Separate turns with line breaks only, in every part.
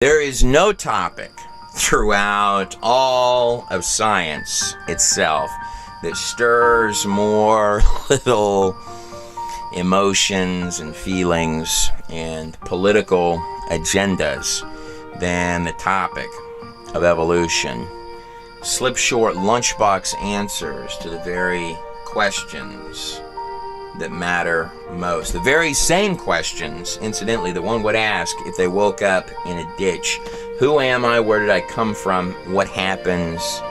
There is no topic throughout all of science itself that stirs more little emotions and feelings and political agendas than the topic of evolution. Slip-short lunchbox answers to the very questions that matter most. The very same questions, incidentally, that one would ask if they woke up in a ditch. Who am I? Where did I come from? What happens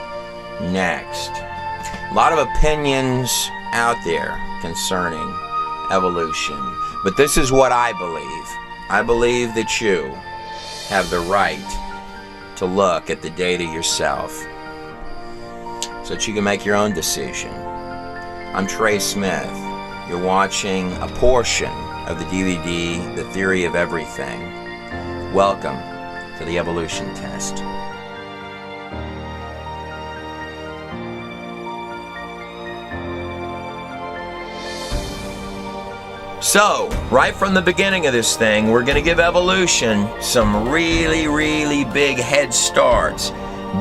next? A lot of opinions out there concerning evolution, but this is what I believe. I believe that you have the right to look at the data yourself so that you can make your own decision. I'm Trey Smith. You're watching a portion of the DVD, The Theory of Everything. Welcome to the Evolution Test. So, right from the beginning of this thing, we're going to give evolution some really big head starts,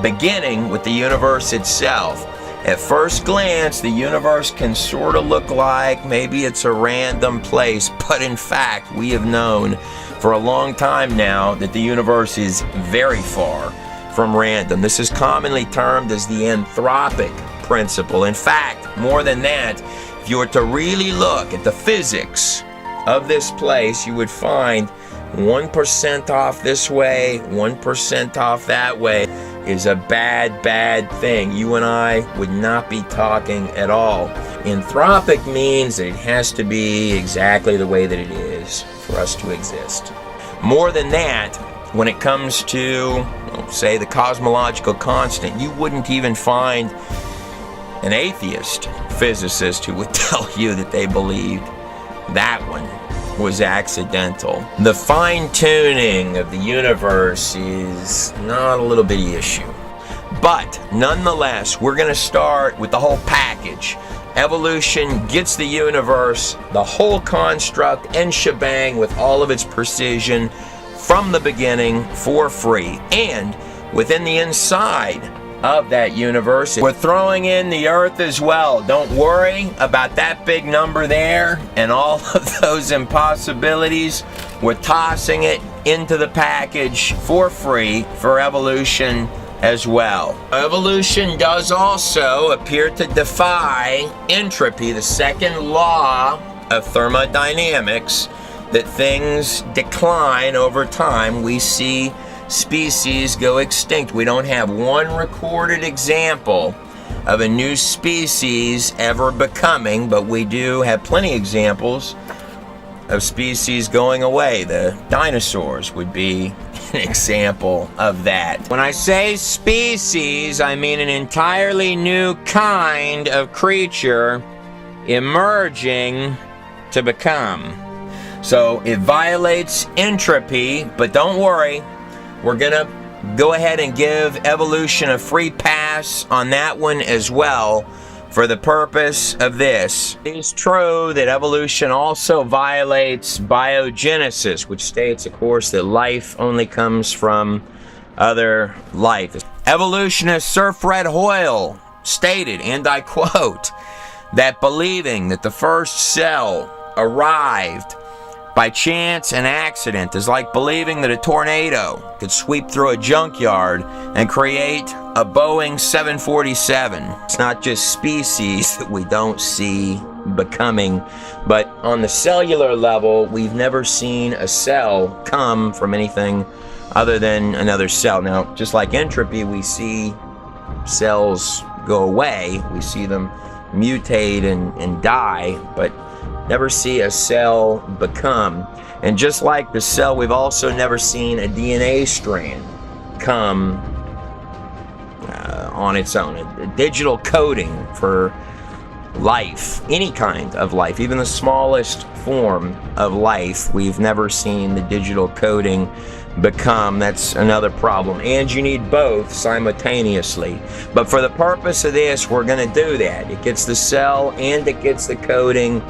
beginning with the universe itself. At first glance, the universe can sort of look like maybe it's a random place, but in fact, we have known for a long time now that the universe is very far from random. This is commonly termed as the anthropic principle. In fact, more than that, if you were to really look at the physics of this place, you would find 1% off this way, 1% off that way is a bad thing. You and I would not be talking at all. Anthropic means that it has to be exactly the way that it is for us to exist. More than that, when it comes to, say, the cosmological constant, you wouldn't even find an atheist physicist who would tell you that they believed that one was accidental. The fine-tuning of the universe is not a little bitty issue. But nonetheless, we're going to start with the whole package. Evolution gets the universe, the whole construct and shebang with all of its precision from the beginning for free. And within the inside of that universe, we're throwing in the Earth as well. Don't worry about that big number there and all of those impossibilities. We're tossing it into the package for free for evolution as well. Evolution does also appear to defy entropy, the second law of thermodynamics, that things decline over time. We see species go extinct. We don't have one recorded example of a new species ever becoming, but we do have plenty of examples of species going away. The dinosaurs would be an example of that. When I say species, I mean an entirely new kind of creature emerging to become. So it violates entropy, but don't worry, we're going to go ahead and give evolution a free pass on that one as well for the purpose of this. It is true that evolution also violates biogenesis, which states, of course, that life only comes from other life. Evolutionist Sir Fred Hoyle stated, and I quote, that believing that the first cell arrived by chance and accident is like believing that a tornado could sweep through a junkyard and create a Boeing 747. It's not just species that we don't see becoming, but on the cellular level, we've never seen a cell come from anything other than another cell. Now, just like entropy, we see cells go away, we see them mutate and die, but never see a cell become. And just like the cell, we've also never seen a DNA strand come on its own. A digital coding for life, any kind of life, even the smallest form of life, we've never seen the digital coding become. That's another problem. And you need both simultaneously. But for the purpose of this, we're going to do that. It gets the cell and it gets the coding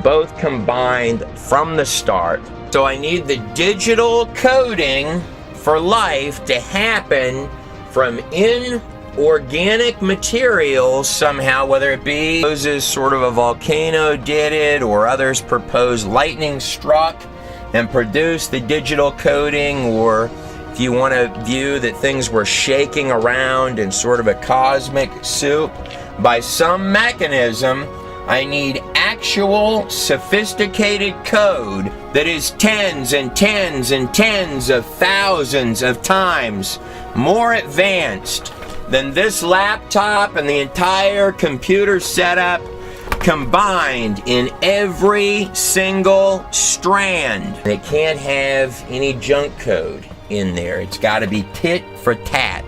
both combined from the start. So I need the digital coding for life to happen from inorganic materials somehow, whether it be as sort of a volcano did it, or others propose lightning struck and produced the digital coding, or if you want to view that things were shaking around in sort of a cosmic soup, by some mechanism, I need actual sophisticated code that is tens and tens and tens of thousands of times more advanced than this laptop and the entire computer setup combined in every single strand. It can't have any junk code in there. It's got to be tit for tat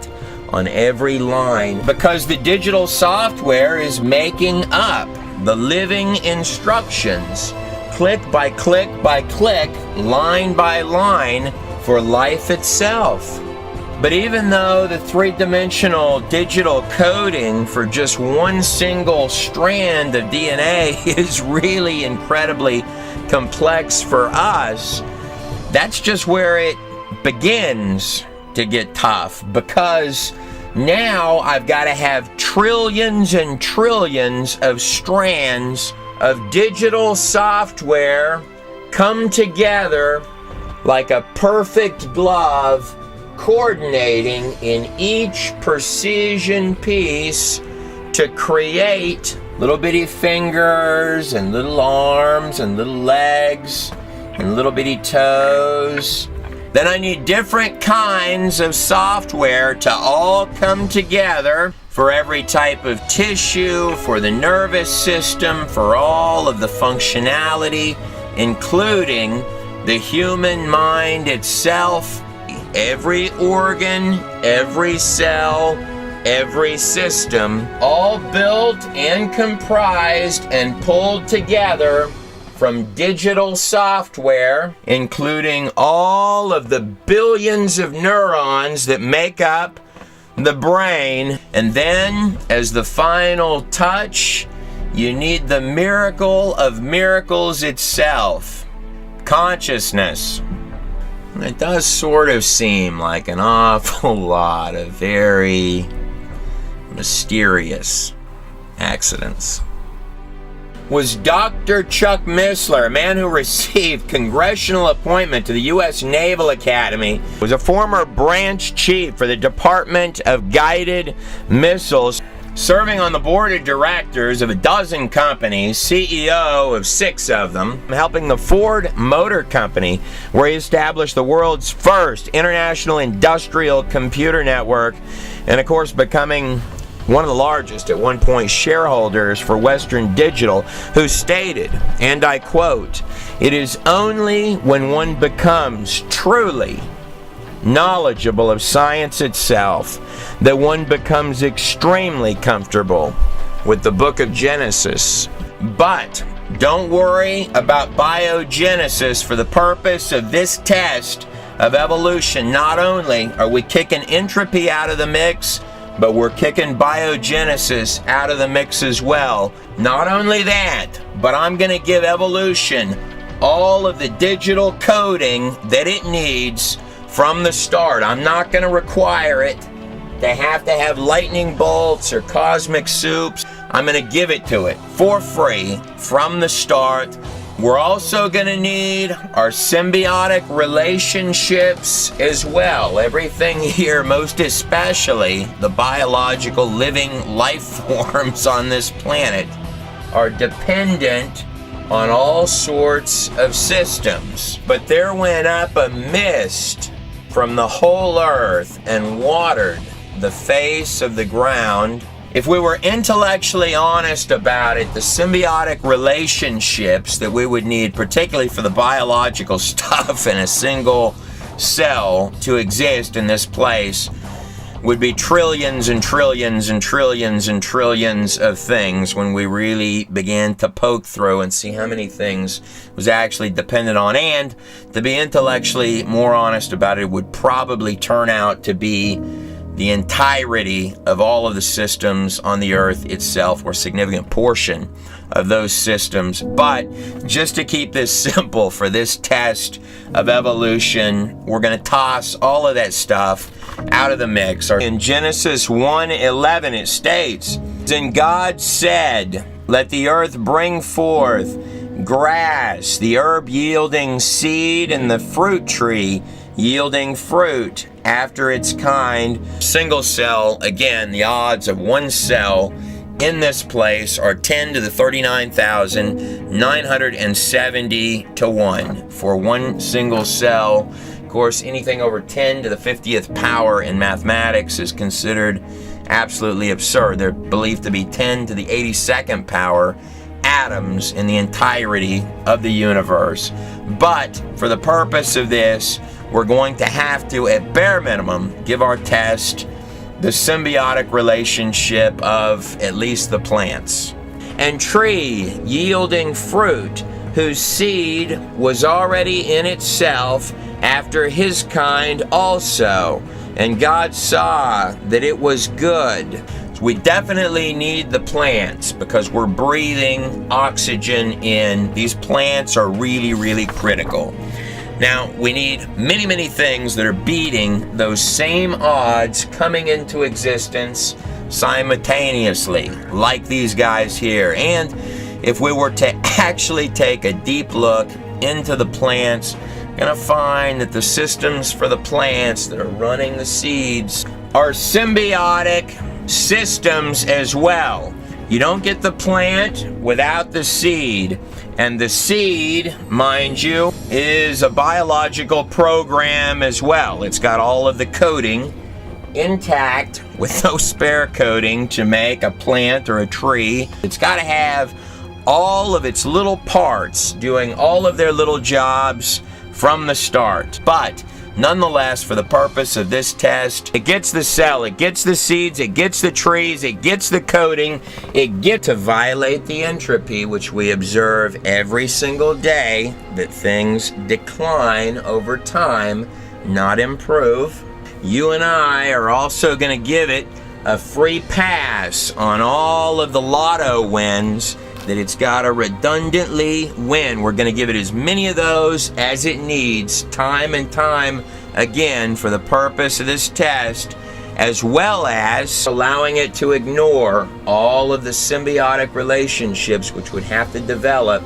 on every line, because the digital software is making up the living instructions, click by click by click, line by line, for life itself. But even though the three-dimensional digital coding for just one single strand of DNA is really incredibly complex for us, that's just where it begins to get tough, because now I've got to have trillions and trillions of strands of digital software come together like a perfect glove, coordinating in each precision piece to create little bitty fingers and little arms and little legs and little bitty toes. Then I need different kinds of software to all come together for every type of tissue, for the nervous system, for all of the functionality, including the human mind itself, every organ, every cell, every system, all built and comprised and pulled together from digital software, including all of the billions of neurons that make up the brain. And then, as the final touch, you need the miracle of miracles itself, consciousness. It does sort of seem like an awful lot of very mysterious accidents. Was Dr. Chuck Missler, a man who received congressional appointment to the U.S. Naval Academy, was a former branch chief for the Department of Guided Missiles, serving on the board of directors of a dozen companies, CEO of 6 of them, helping the Ford Motor Company, where he established the world's first international industrial computer network, and of course becoming one of the largest at one point shareholders for Western Digital, who stated, and I quote, "It is only when one becomes truly knowledgeable of science itself that one becomes extremely comfortable with the book of Genesis. But don't worry about biogenesis for the purpose of this test of evolution. Not only are we kicking entropy out of the mix, but we're kicking biogenesis out of the mix as well. Not only that, but I'm going to give evolution all of the digital coding that it needs from the start. I'm not going to require it to have lightning bolts or cosmic soups. I'm going to give it to it for free from the start. We're also going to need our symbiotic relationships as well. Everything here, most especially the biological living life forms on this planet, are dependent on all sorts of systems. But there went up a mist from the whole earth and watered the face of the ground. If we were intellectually honest about it, the symbiotic relationships that we would need, particularly for the biological stuff in a single cell to exist in this place, would be trillions and trillions and trillions and trillions of things when we really began to poke through and see how many things was actually dependent on. And to be intellectually more honest about it, would probably turn out to be the entirety of all of the systems on the earth itself, or a significant portion of those systems. But just to keep this simple for this test of evolution, we're going to toss all of that stuff out of the mix. In Genesis 1:11 it states, "And God said, let the earth bring forth grass, the herb yielding seed, and the fruit tree yielding fruit after its kind." Single cell, again, the odds of one cell in this place are 10 to the 39,970 to 1 for one single cell. Of course, anything over 10 to the 50th power in mathematics is considered absolutely absurd. They're believed to be 10 to the 82nd power atoms in the entirety of the universe. But for the purpose of this, we're going to have to, at bare minimum, give our test the symbiotic relationship of at least the plants. "And tree yielding fruit, whose seed was already in itself after his kind also. And God saw that it was good." So we definitely need the plants because we're breathing oxygen in. These plants are really, really critical. Now, we need many, many things that are beating those same odds coming into existence simultaneously, like these guys here. And if we were to actually take a deep look into the plants, we're going to find that the systems for the plants that are running the seeds are symbiotic systems as well. You don't get the plant without the seed. And the seed, mind you, is a biological program as well. It's got all of the coding intact with no spare coding to make a plant or a tree. It's got to have all of its little parts doing all of their little jobs from the start. But nonetheless, for the purpose of this test, it gets the cell, it gets the seeds, it gets the trees, it gets the coding, it gets to violate the entropy, which we observe every single day, that things decline over time, not improve. You and I are also going to give it a free pass on all of the lotto wins that it's got to redundantly win. We're going to give it as many of those as it needs, time and time again, for the purpose of this test, as well as allowing it to ignore all of the symbiotic relationships which would have to develop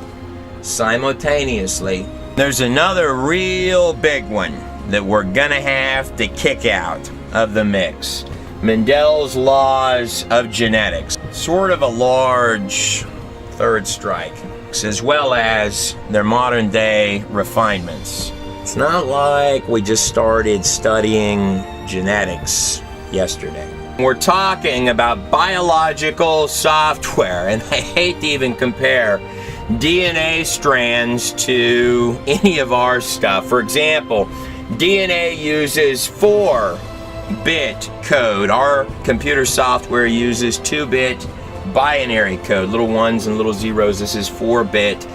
simultaneously. There's another real big one that we're going to have to kick out of the mix. Mendel's laws of genetics. Sort of a large third strike, as well as their modern day refinements. It's not like we just started studying genetics yesterday. We're talking about biological software, and I hate to even compare DNA strands to any of our stuff. For example, DNA uses 4-bit code. Our computer software uses 2-bit binary code, little ones and little zeros. This is 4-bit.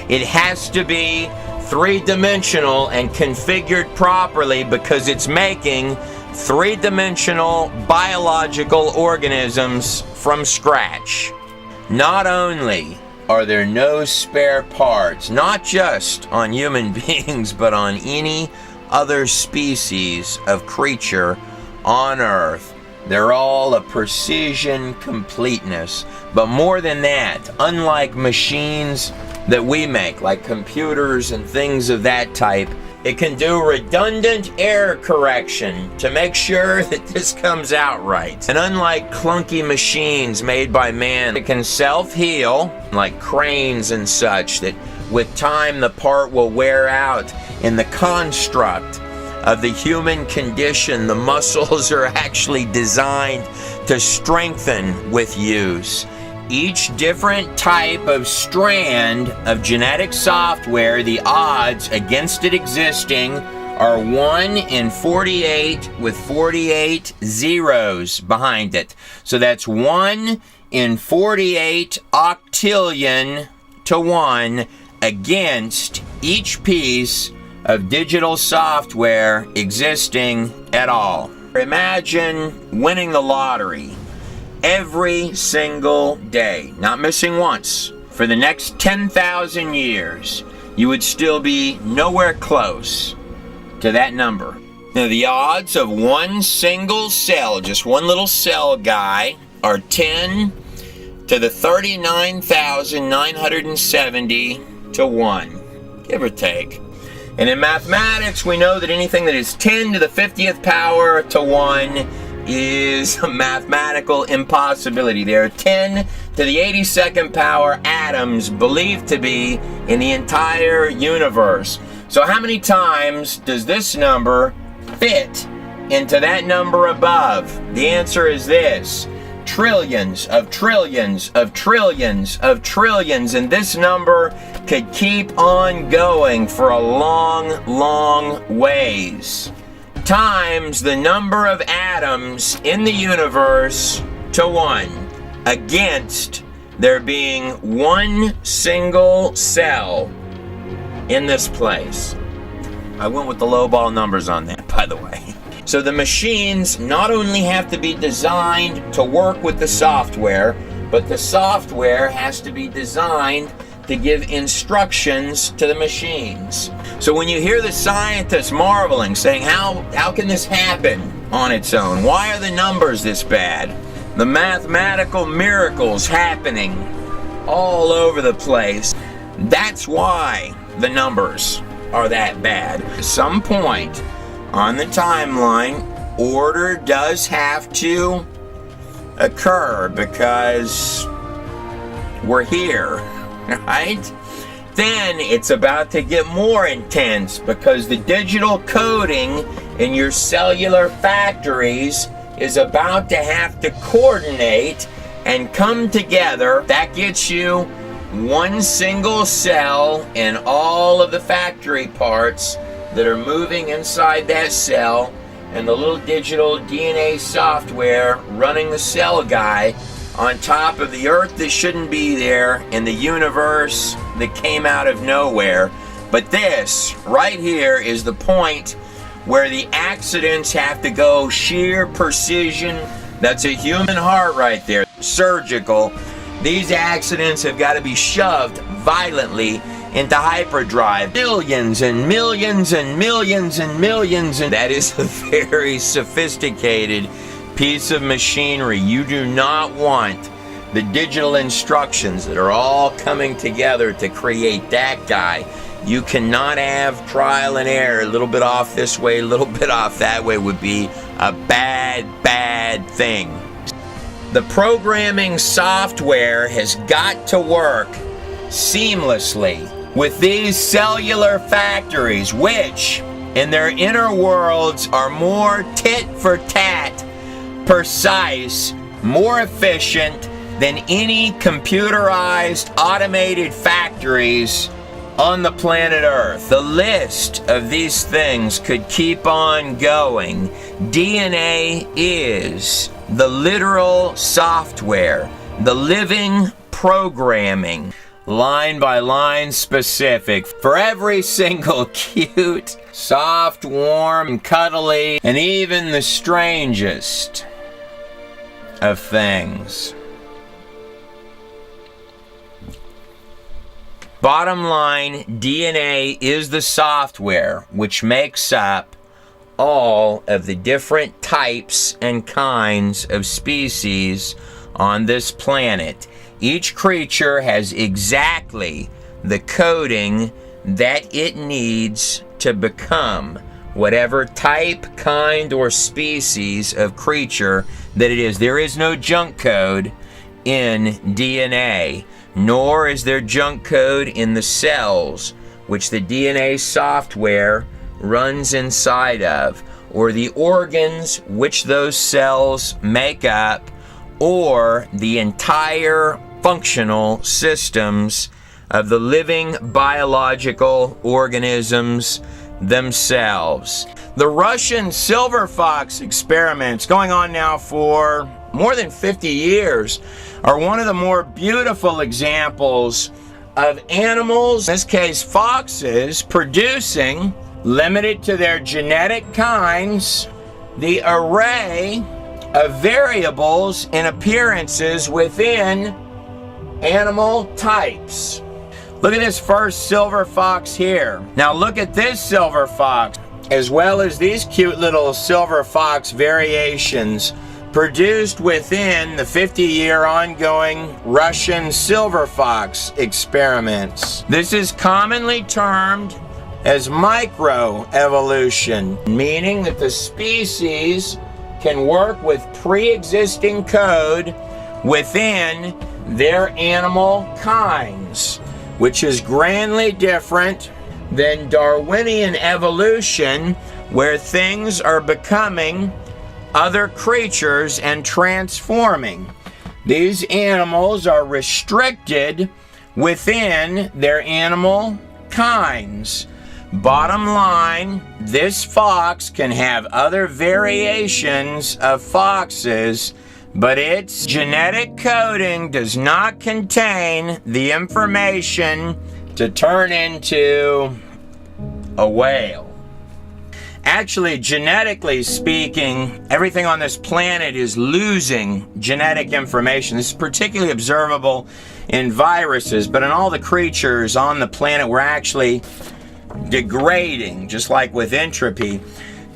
It has to be 3-dimensional and configured properly because it's making 3-dimensional biological organisms from scratch. Not only are there no spare parts, not just on human beings, but on any other species of creature on Earth, they're all a precision completeness. But more than that, unlike machines that we make, like computers and things of that type, it can do redundant error correction to make sure that this comes out right. And unlike clunky machines made by man, it can self-heal, like cranes and such, that with time the part will wear out. In the construct of the human condition, the muscles are actually designed to strengthen with use. Each different type of strand of genetic software, the odds against it existing are 1 in 48 with 48 zeros behind it. So that's 1 in 48 octillion to 1 against each piece of digital software existing at all. Imagine winning the lottery every single day, not missing once. For the next 10,000 years, you would still be nowhere close to that number. Now, the odds of one single cell, just one little cell guy, are 10 to the 39,970 to 1, give or take. And in mathematics, we know that anything that is 10 to the 50th power to 1 is a mathematical impossibility. There are 10 to the 82nd power atoms believed to be in the entire universe. So how many times does this number fit into that number above? The answer is this: trillions of trillions of trillions of trillions. And this number could keep on going for a long, long ways, times the number of atoms in the universe to 1, against there being one single cell in this place. I went with the lowball numbers on that, by the way. So the machines not only have to be designed to work with the software, but the software has to be designed to give instructions to the machines. So when you hear the scientists marveling, saying, how can this happen on its own? Why are the numbers this bad? The mathematical miracles happening all over the place. That's why the numbers are that bad. At some point on the timeline, order does have to occur because we're here, right? Then it's about to get more intense because the digital coding in your cellular factories is about to have to coordinate and come together. That gets you one single cell and all of the factory parts that are moving inside that cell, and the little digital DNA software running the cell guy on top of the earth that shouldn't be there in the universe that came out of nowhere. But this right here is the point where the accidents have to go sheer precision. That's a human heart right there, surgical. These accidents have got to be shoved violently into hyperdrive. Millions and millions and millions and millions. And that is a very sophisticated piece of machinery. You do not want the digital instructions that are all coming together to create that guy. You cannot have trial and error. A little bit off this way, a little bit off that way would be a bad, bad thing. The programming software has got to work seamlessly with these cellular factories, which in their inner worlds are more tit for tat, precise, more efficient than any computerized automated factories on the planet Earth. The list of these things could keep on going. DNA is the literal software, the living programming, line by line specific for every single cute, soft, warm, cuddly, and even the strangest of things. Bottom line, DNA is the software which makes up all of the different types and kinds of species on this planet. Each creature has exactly the coding that it needs to become whatever type, kind, or species of creature that it is. There is no junk code in DNA, nor is there junk code in the cells which the DNA software runs inside of, or the organs which those cells make up, or the entire functional systems of the living biological organisms themselves. The Russian silver fox experiments, going on now for more than 50 years, are one of the more beautiful examples of animals, in this case foxes, producing, limited to their genetic kinds, the array of variables and appearances within animal types. Look at this first silver fox here. Now look at this silver fox, as well as these cute little silver fox variations produced within the 50-year ongoing Russian silver fox experiments. This is commonly termed as microevolution, meaning that the species can work with pre-existing code within their animal kinds, which is grandly different than Darwinian evolution, where things are becoming other creatures and transforming. These animals are restricted within their animal kinds. Bottom line, this fox can have other variations of foxes, but its genetic coding does not contain the information to turn into a whale. Actually, genetically speaking, everything on this planet is losing genetic information. This is particularly observable in viruses, but in all the creatures on the planet, we're actually degrading, just like with entropy,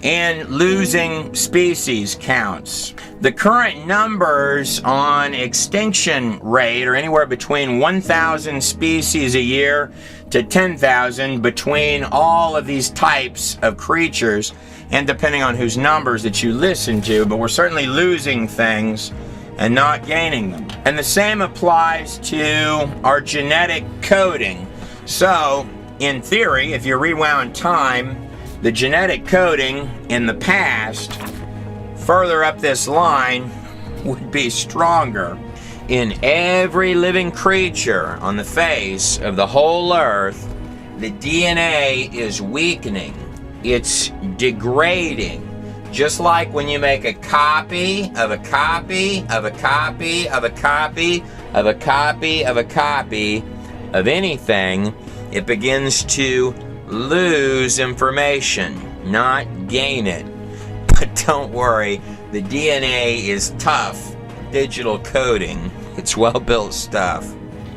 and losing species counts. The current numbers on extinction rate are anywhere between 1,000 species a year to 10,000 between all of these types of creatures, and depending on whose numbers that you listen to, but we're certainly losing things and not gaining them. And the same applies to our genetic coding. So, in theory, if you rewound time, the genetic coding in the past, further up this line, would be stronger. In every living creature on the face of the whole earth, the DNA is weakening. It's degrading. Just like when you make a copy of a copy of a copy of a copy of a copy of a copy of anything, it begins to lose information, not gain it. But don't worry, the DNA is tough. Digital coding, it's well-built stuff.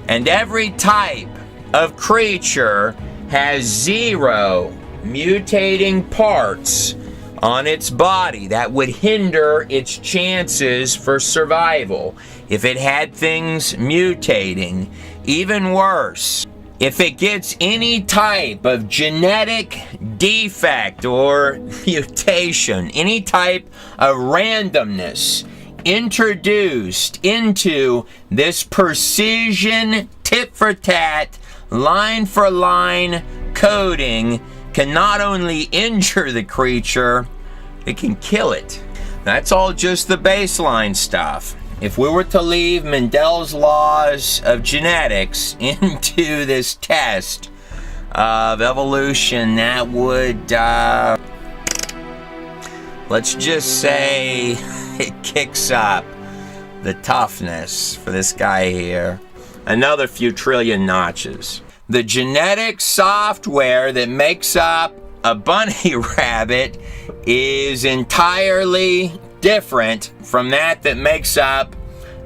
And every type of creature has 0 mutating parts on its body that would hinder its chances for survival if it had things mutating. Even worse, if it gets any type of genetic defect or mutation, any type of randomness introduced into this precision, tit-for-tat, line-for-line coding, can not only injure the creature, it can kill it. That's all just the baseline stuff. If we were to leave Mendel's laws of genetics into this test of evolution, that would, let's just say it kicks up the toughness for this guy here another few trillion notches. The genetic software that makes up a bunny rabbit is entirely different from that makes up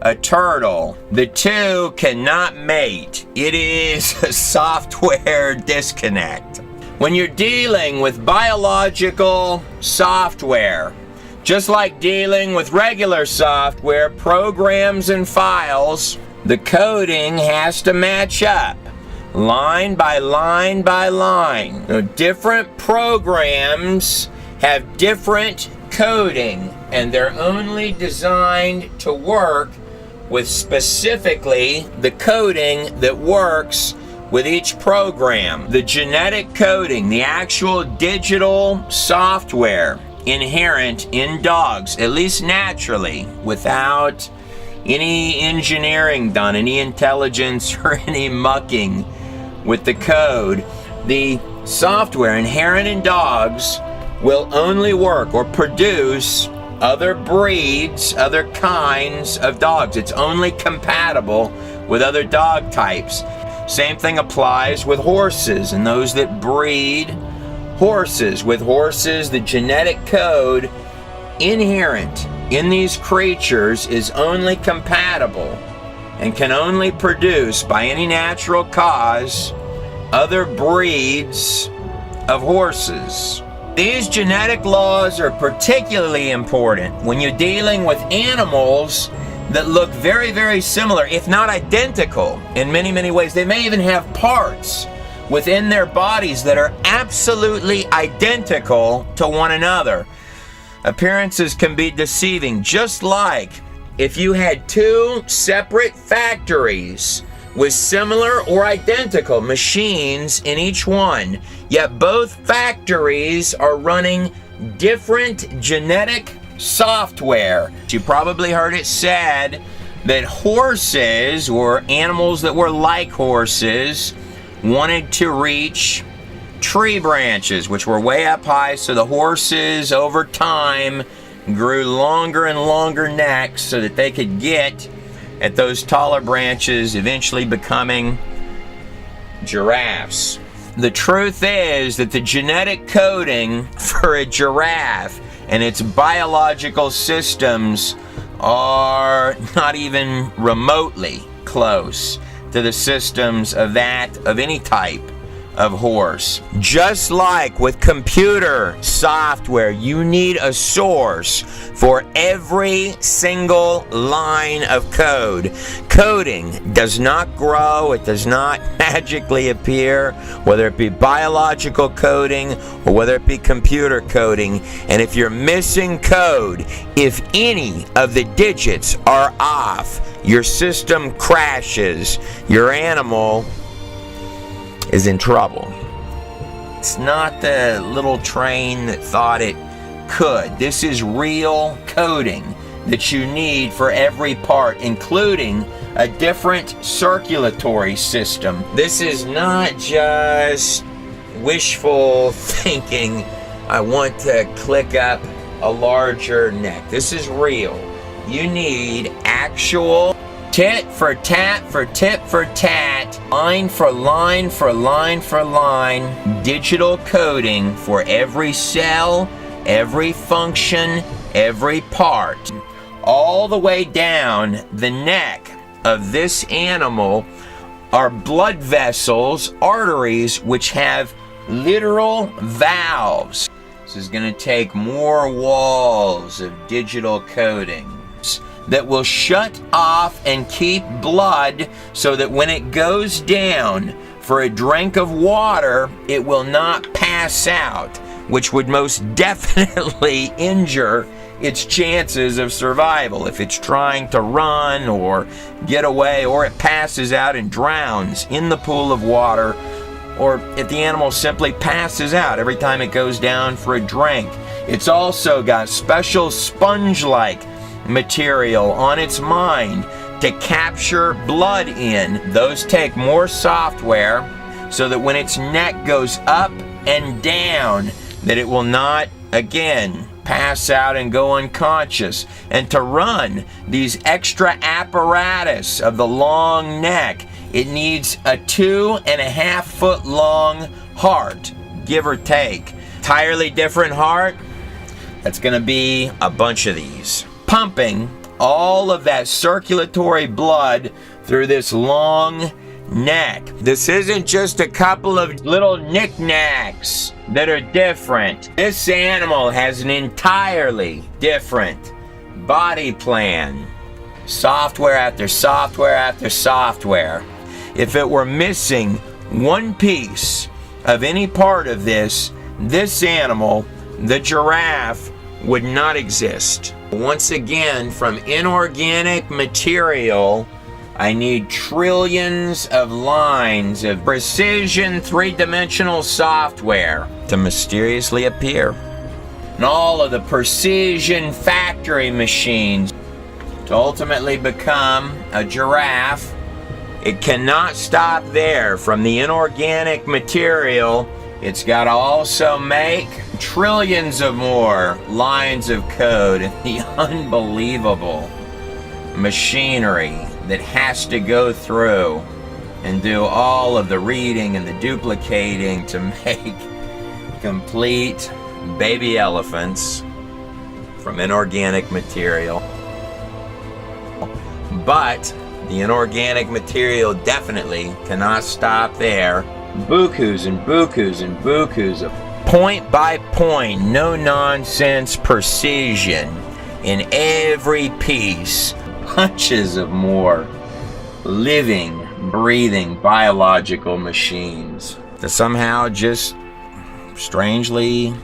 a turtle. The two cannot mate. It is a software disconnect. When you're dealing with biological software, just like dealing with regular software, programs and files, the coding has to match up. Line by line by line. Now, different programs have different coding, and they're only designed to work with specifically the coding that works with each program. The genetic coding, the actual digital software inherent in dogs, at least naturally, without any engineering done, any intelligence or any mucking with the code, the software inherent in dogs will only work or produce other breeds, other kinds of dogs. It's only compatible with other dog types. Same thing applies with horses and those that breed horses. With horses, the genetic code inherent in these creatures is only compatible and can only produce by any natural cause other breeds of horses. These genetic laws are particularly important when you're dealing with animals that look very, very similar, if not identical, in many, many ways. They may even have parts within their bodies that are absolutely identical to one another. Appearances can be deceiving, just like if you had two separate factories with similar or identical machines in each one, yet both factories are running different genetic software. You probably heard it said that horses, or animals that were like horses, wanted to reach tree branches, which were way up high, so the horses over time grew longer and longer necks so that they could get at those taller branches, eventually becoming giraffes. The truth is that the genetic coding for a giraffe and its biological systems are not even remotely close to the systems of that of any type of horse. Just like with computer software, you need a source for every single line of code. Coding does not grow, it does not magically appear, whether it be biological coding or whether it be computer coding. And if you're missing code, if any of the digits are off, your system crashes, your animal is in trouble. It's not the little train that thought it could. This is real coding that you need for every part, including a different circulatory system. This is not just wishful thinking, I want to click up a larger neck. This is real. You need actual tit for tat for tit for tat, line for line for line for line, digital coding for every cell, every function, every part. All the way down the neck of this animal are blood vessels, arteries, which have literal valves. This is going to take more walls of digital coding that will shut off and keep blood so that when it goes down for a drink of water, it will not pass out, which would most definitely injure its chances of survival if it's trying to run or get away, or it passes out and drowns in the pool of water, or if the animal simply passes out every time it goes down for a drink. It's also got special sponge-like material on its mind to capture blood in. Those take more software so that when its neck goes up and down, that it will not again pass out and go unconscious. And to run these extra apparatus of the long neck, it needs a 2.5 foot long heart, give or take. Entirely different heart, that's going to be a bunch of these, pumping all of that circulatory blood through this long neck. This isn't just a couple of little knickknacks that are different. This animal has an entirely different body plan. Software after software after software. If it were missing one piece of any part of this animal, the giraffe, would not exist. Once again, from inorganic material, I need trillions of lines of precision three-dimensional software to mysteriously appear. And all of the precision factory machines to ultimately become a giraffe. It cannot stop there. From the inorganic material, it's got to also make trillions of more lines of code and the unbelievable machinery that has to go through and do all of the reading and the duplicating to make complete baby elephants from inorganic material. But the inorganic material definitely cannot stop there. Bukus and bukus and bukus of point by point, no nonsense precision in every piece. Bunches of more living, breathing, biological machines that somehow just strangely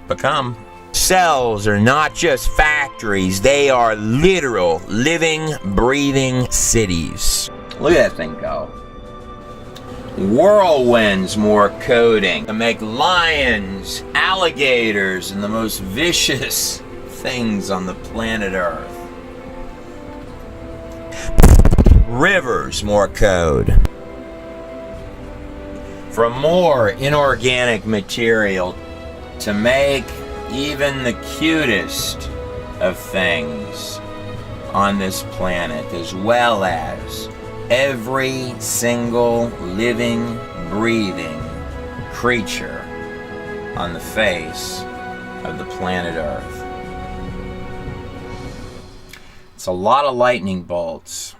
become. Cells are not just factories, they are literal, living, breathing cities. Look at that thing go. Whirlwinds more coding to make lions, alligators, and the most vicious things on the planet Earth. Rivers more code. From more inorganic material to make even the cutest of things on this planet, as well as every single living, breathing creature on the face of the planet Earth. It's a lot of lightning bolts.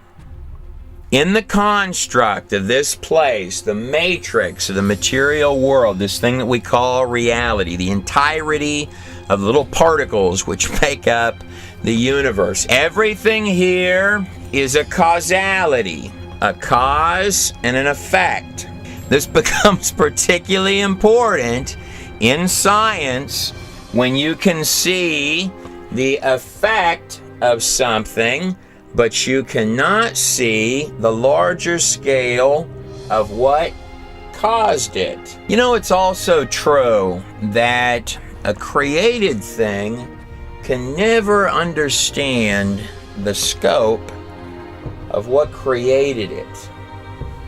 In the construct of this place, the matrix of the material world, this thing that we call reality, the entirety of little particles which make up the universe, everything here is a causality, a cause and an effect. This becomes particularly important in science when you can see the effect of something, but you cannot see the larger scale of what caused it. You know, it's also true that a created thing can never understand the scope of what created it.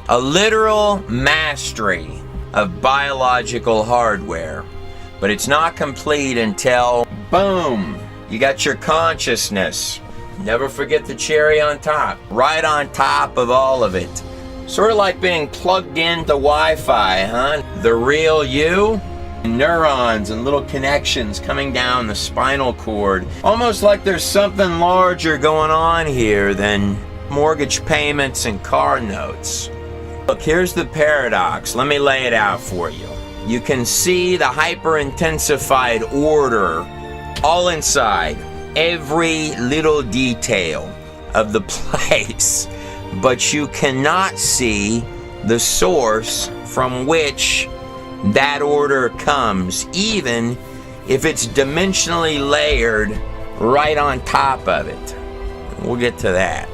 A literal mastery of biological hardware, but it's not complete until, boom, you got your consciousness. Never forget the cherry on top, right on top of all of it. Sort of like being plugged into Wi-Fi, huh? The real you, neurons and little connections coming down the spinal cord. Almost like there's something larger going on here than mortgage payments and car notes. Look, here's the paradox. Let me lay it out for you. You can see the hyper-intensified order all inside. Every little detail of the place, but you cannot see the source from which that order comes, even if it's dimensionally layered right on top of it. We'll get to that.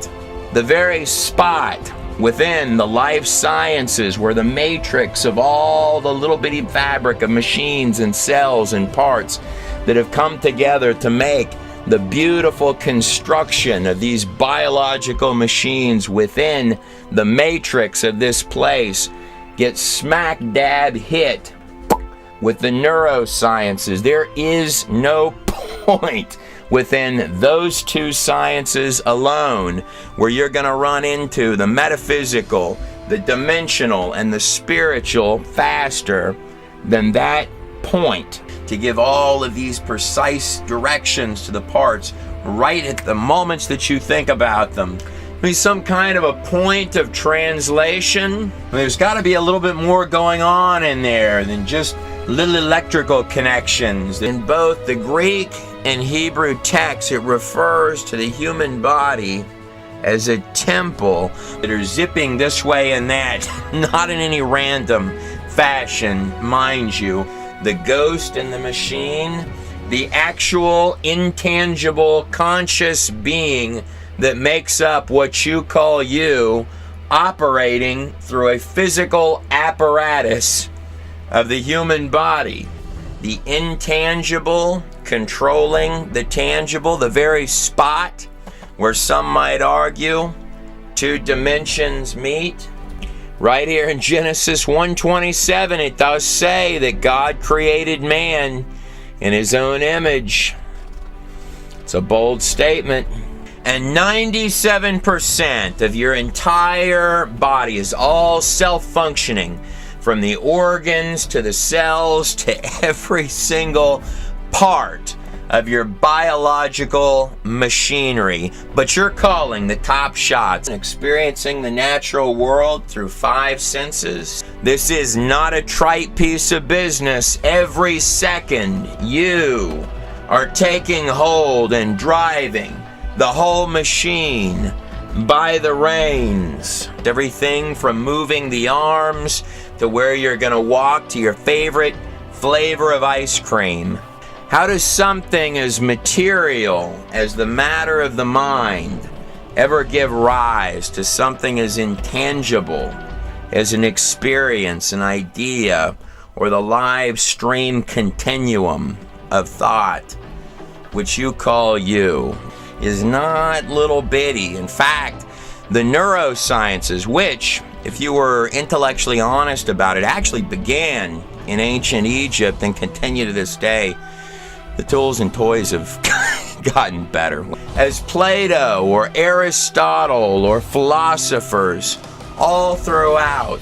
The very spot within the life sciences where the matrix of all the little bitty fabric of machines and cells and parts that have come together to make the beautiful construction of these biological machines within the matrix of this place gets smack dab hit with the neurosciences. There is no point within those two sciences alone where you're going to run into the metaphysical, the dimensional, and the spiritual faster than that point, to give all of these precise directions to the parts right at the moments that you think about them. I mean, some kind of a point of translation. There's got to be a little bit more going on in there than just little electrical connections. In both the Greek and Hebrew texts, it refers to the human body as a temple that are zipping this way and that, not in any random fashion, mind you. The ghost in the machine, the actual intangible conscious being that makes up what you call you, operating through a physical apparatus of the human body. The intangible controlling the tangible, the very spot where some might argue two dimensions meet. Right here in Genesis 1:27, it does say that God created man in his own image. It's a bold statement. And 97% of your entire body is all self-functioning, from the organs to the cells to every single part of your biological machinery, but you're calling the top shots, experiencing the natural world through 5 senses. This is not a trite piece of business. Every second you are taking hold and driving the whole machine by the reins. Everything from moving the arms to where you're gonna walk to your favorite flavor of ice cream. How does something as material as the matter of the mind ever give rise to something as intangible as an experience, an idea, or the live stream continuum of thought, which you call you, is not little bitty. In fact, the neurosciences, which, if you were intellectually honest about it, actually began in ancient Egypt and continue to this day. The tools and toys have gotten better. As Plato or Aristotle or philosophers all throughout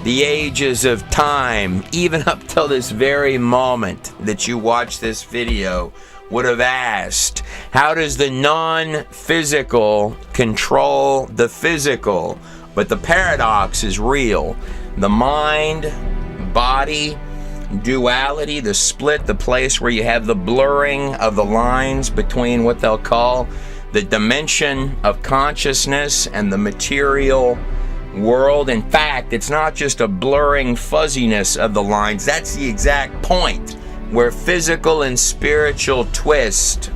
the ages of time, even up till this very moment that you watch this video, would have asked, how does the non-physical control the physical? But the paradox is real. The mind, body, duality, the split, the place where you have the blurring of the lines between what they'll call the dimension of consciousness and the material world. In fact, it's not just a blurring fuzziness of the lines. That's the exact point where physical and spiritual twist.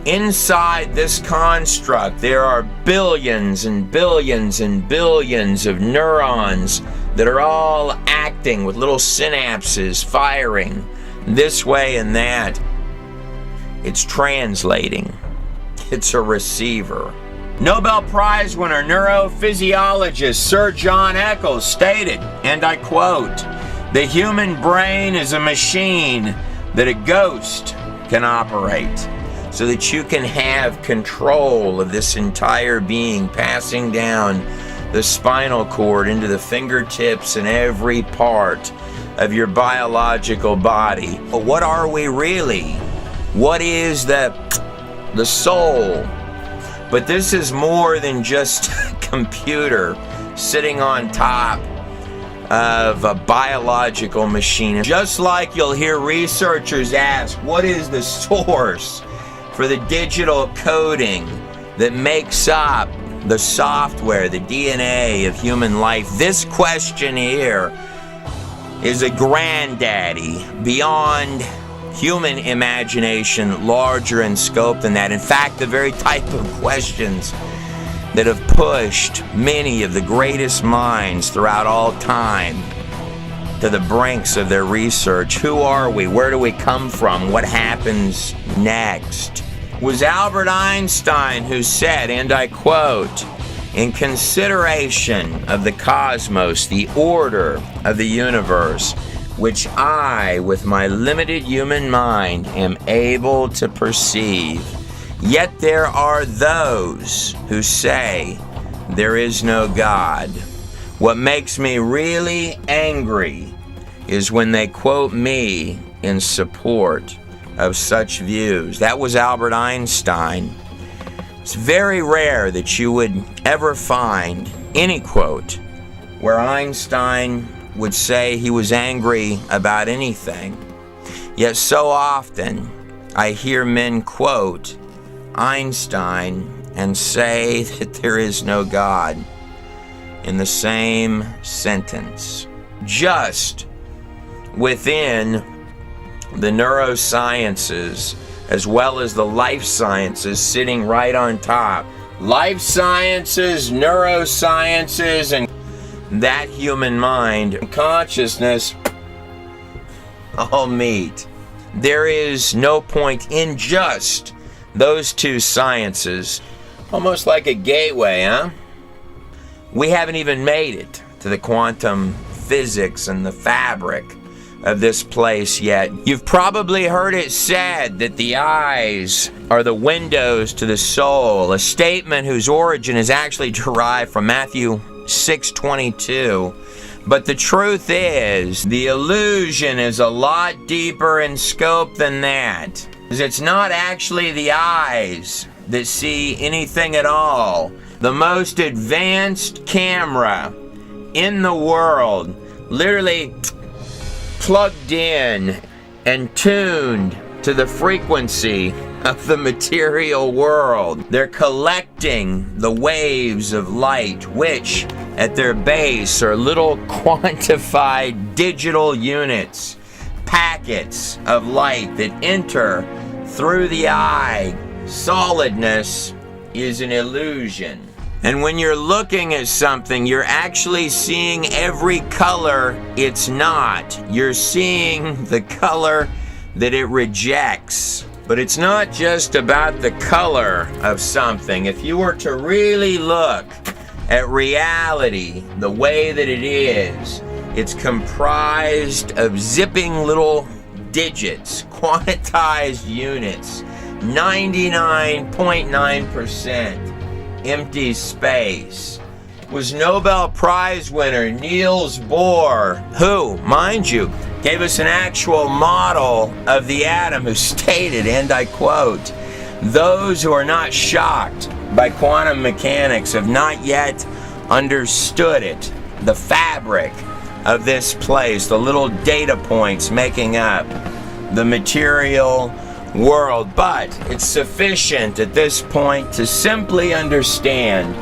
Inside this construct, there are billions and billions and billions of neurons that are all acting with little synapses firing this way and that. It's translating. It's a receiver. Nobel Prize winner neurophysiologist Sir John Eccles stated, and I quote, "The human brain is a machine that a ghost can operate, so that you can have control of this entire being, passing down the spinal cord into the fingertips and every part of your biological body." But what are we really? What is the soul? But this is more than just a computer sitting on top of a biological machine. Just like you'll hear researchers ask, what is the source for the digital coding that makes up the software, the DNA of human life? This question here is a granddaddy beyond human imagination, larger in scope than that. In fact, the very type of questions that have pushed many of the greatest minds throughout all time to the brinks of their research. Who are we? Where do we come from? What happens next? It was Albert Einstein who said, and I quote, "In consideration of the cosmos, the order of the universe, which I, with my limited human mind, am able to perceive, yet there are those who say there is no God. What makes me really angry is when they quote me in support of such views." That was Albert Einstein. It's very rare that you would ever find any quote where Einstein would say he was angry about anything. Yet so often I hear men quote Einstein and say that there is no God in the same sentence. Just within the neurosciences as well as the life sciences sitting right on top. Life sciences, neurosciences, and that human mind and consciousness all meet. There is no point in just those two sciences. Almost like a gateway, huh? We haven't even made it to the quantum physics and the fabric of this place yet. You've probably heard it said that the eyes are the windows to the soul, a statement whose origin is actually derived from Matthew 6:22. But the truth is, the illusion is a lot deeper in scope than that. It's not actually the eyes that see anything at all. The most advanced camera in the world, literally plugged in and tuned to the frequency of the material world. They're collecting the waves of light, which at their base are little quantified digital units, packets of light that enter through the eye. Solidness is an illusion. And when you're looking at something, you're actually seeing every color it's not. You're seeing the color that it rejects. But it's not just about the color of something. If you were to really look at reality the way that it is, it's comprised of zipping little digits, quantized units, 99.9% empty space. Was Nobel Prize winner Niels Bohr, who, mind you, gave us an actual model of the atom, who stated, and I quote, "Those who are not shocked by quantum mechanics have not yet understood it, the fabric of this place, the little data points making up the material world." But it's sufficient at this point to simply understand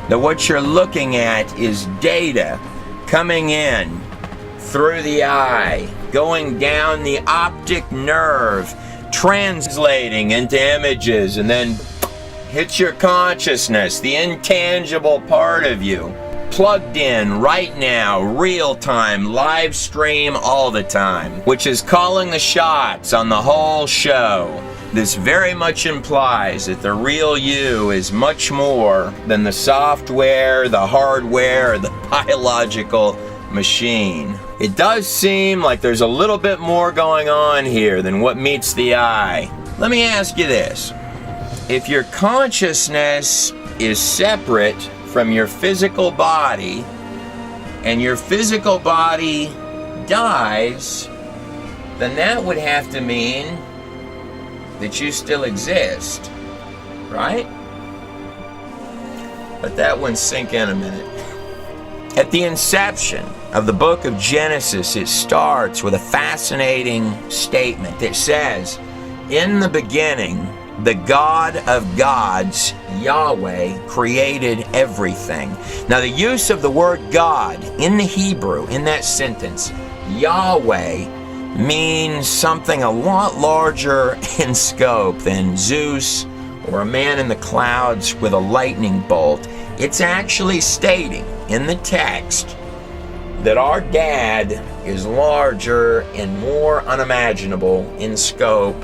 that what you're looking at is data coming in through the eye, going down the optic nerve, translating into images, and then hits your consciousness, the intangible part of you, plugged in right now, real time, live stream all the time, which is calling the shots on the whole show. This very much implies that the real you is much more than the software, the hardware, or the biological machine. It does seem like there's a little bit more going on here than what meets the eye. Let me ask you this. If your consciousness is separate from your physical body, and your physical body dies, then that would have to mean that you still exist, right? Let that one sink in a minute. At the inception of the book of Genesis, it starts with a fascinating statement that says, "In the beginning, the God of gods, Yahweh, created everything." Now, the use of the word God in the Hebrew, in that sentence, Yahweh, means something a lot larger in scope than Zeus or a man in the clouds with a lightning bolt. It's actually stating in the text that our dad is larger and more unimaginable in scope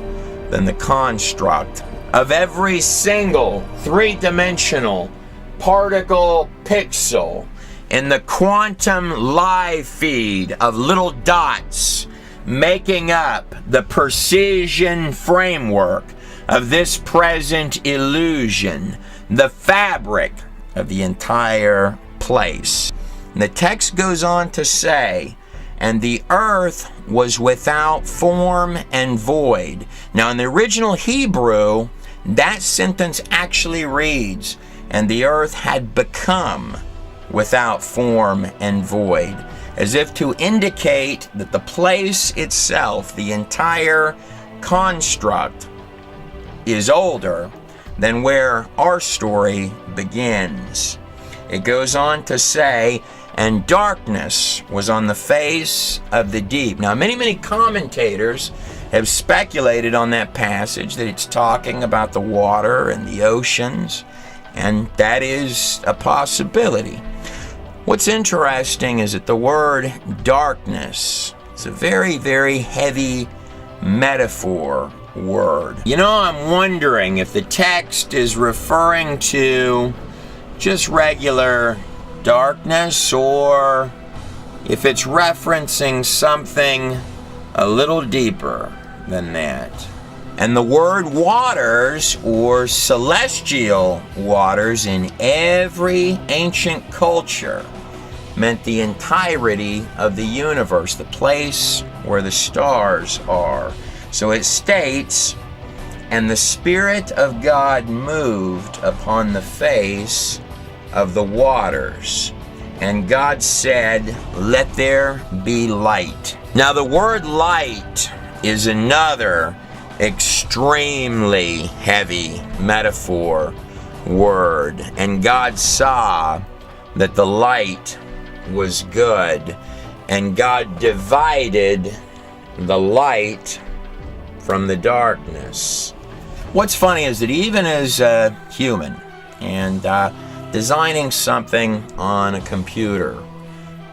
than the construct of every single three-dimensional particle pixel in the quantum live feed of little dots making up the precision framework of this present illusion, the fabric of the entire place. And the text goes on to say, "And the earth was without form and void." Now, in the original Hebrew, that sentence actually reads, "And the earth had become without form and void," as if to indicate that the place itself, the entire construct, is older than where our story begins. It goes on to say, "And darkness was on the face of the deep." Now, many commentators have speculated on that passage that it's talking about the water and the oceans, and that is a possibility. What's interesting is that the word darkness is a very, very heavy metaphor word. You know, I'm wondering if the text is referring to just regular darkness, or if it's referencing something a little deeper than that. And the word waters, or celestial waters, in every ancient culture meant the entirety of the universe, the place where the stars are. So it states And the Spirit of God moved upon the face of the waters. And God said, let there be light. Now the word light is another extremely heavy metaphor word. And God saw that the light was good. And God divided the light from the darkness. What's funny is that even as a human and designing something on a computer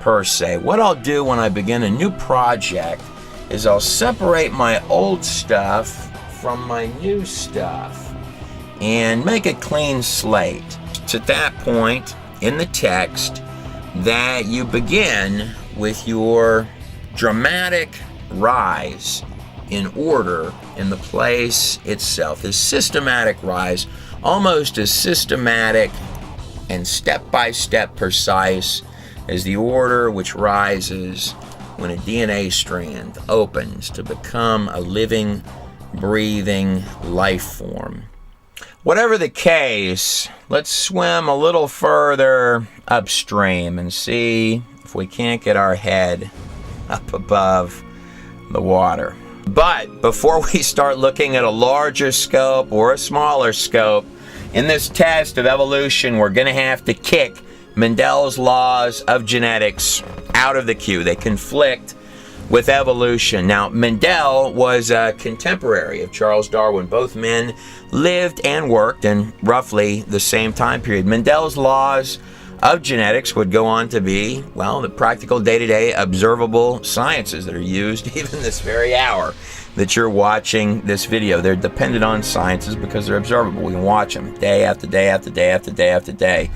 per se, what I'll do when I begin a new project is I'll separate my old stuff from my new stuff and make a clean slate. It's at that point in the text that you begin with your dramatic rise in order in the place itself. This systematic rise, almost as systematic and step-by-step precise as the order which rises when a DNA strand opens to become a living, breathing life form. Whatever the case, let's swim a little further upstream and see if we can't get our head up above the water. But before we start looking at a larger scope or a smaller scope, in this test of evolution, we're going to have to kick Mendel's laws of genetics out of the queue. They conflict with evolution. Now, Mendel was a contemporary of Charles Darwin. Both men lived and worked in roughly the same time period. Mendel's laws of genetics would go on to be, well, the practical day-to-day observable sciences that are used even this very hour that you're watching this video. They're dependent on sciences because they're observable. We can watch them day after day after day after day after day.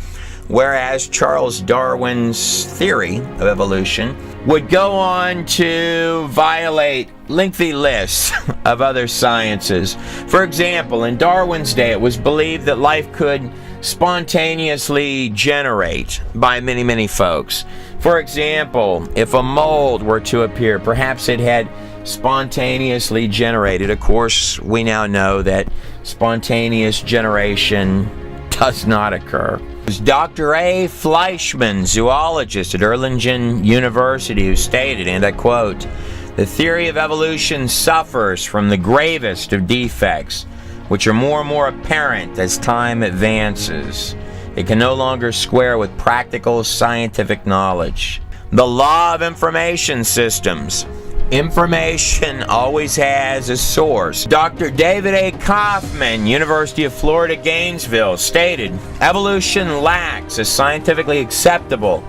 Whereas Charles Darwin's theory of evolution would go on to violate lengthy lists of other sciences. For example, in Darwin's day, it was believed that life could spontaneously generate by many, many folks. For example, if a mold were to appear, perhaps it had spontaneously generated. Of course, we now know that spontaneous generation does not occur. It was Dr. A. Fleischmann, zoologist at Erlangen University, who stated, and I quote, "The theory of evolution suffers from the gravest of defects, which are more and more apparent as time advances. It can no longer square with practical scientific knowledge. The law of information systems. Information always has a source." Dr. David A. Kaufman, University of Florida, Gainesville, stated, "Evolution lacks a scientifically acceptable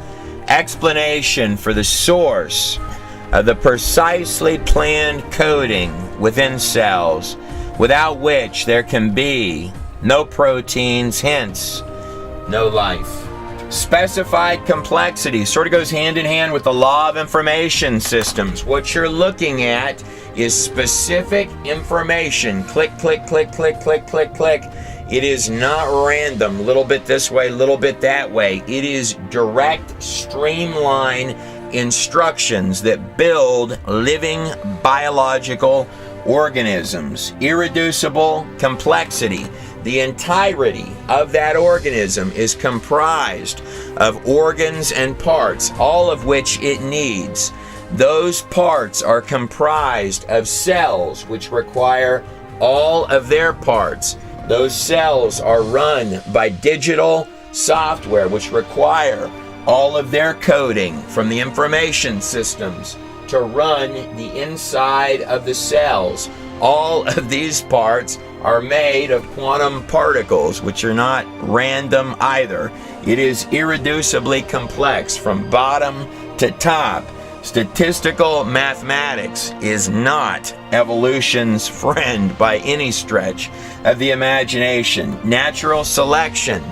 explanation for the source of the precisely planned coding within cells, without which there can be no proteins, hence no life." Specified complexity sort of goes hand in hand with the law of information systems. What you're looking at is specific information. Click, click, click, click, click, click, click. It is not random, a little bit this way, a little bit that way. It is direct, streamlined instructions that build living biological organisms. Irreducible complexity. The entirety of that organism is comprised of organs and parts, all of which it needs. Those parts are comprised of cells, which require all of their parts. Those cells are run by digital software, which require all of their coding from the information systems to run the inside of the cells. All of these parts are made of quantum particles, which are not random either. It is irreducibly complex from bottom to top. Statistical mathematics is not evolution's friend by any stretch of the imagination. Natural selection.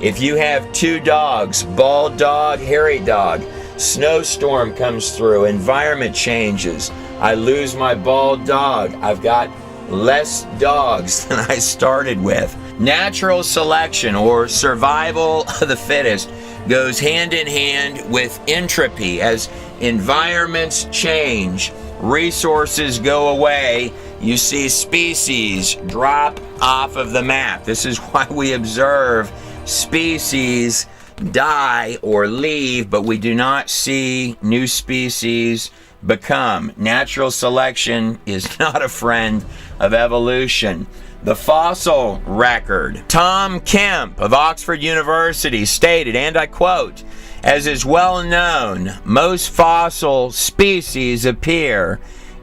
If you have two dogs, bald dog, hairy dog, snowstorm comes through, environment changes, I lose my bald dog, I've got less dogs than I started with. Natural selection, or survival of the fittest, goes hand in hand with entropy. As environments change, resources go away, you see species drop off of the map. This is why we observe species die or leave, but we do not see new species become. Natural selection is not a friend of evolution. The fossil record. Tom Kemp of Oxford University stated, and I quote, "As is well known, most fossil species appear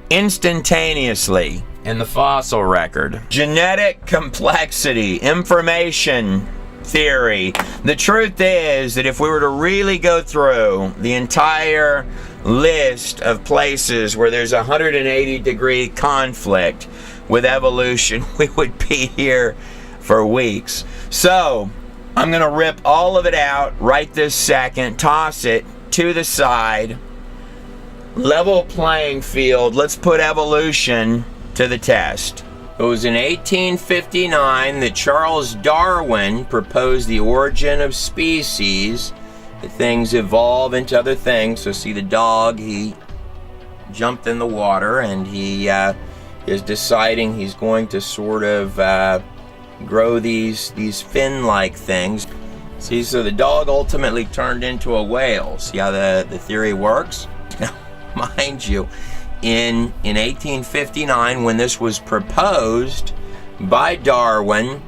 instantaneously in the fossil record." Genetic complexity, information theory. The truth is that if we were to really go through the entire list of places where there's a 180-degree conflict with evolution, we would be here for weeks. So I'm going to rip all of it out right this second, toss it to the side, level playing field. Let's put evolution to the test. It was in 1859 that Charles Darwin proposed the origin of species, that things evolve into other things. So see the dog, he jumped in the water, and he is deciding he's going to sort of grow these fin-like things. See, so the dog ultimately turned into a whale. See how the theory works? Now, mind you, in 1859, when this was proposed by Darwin,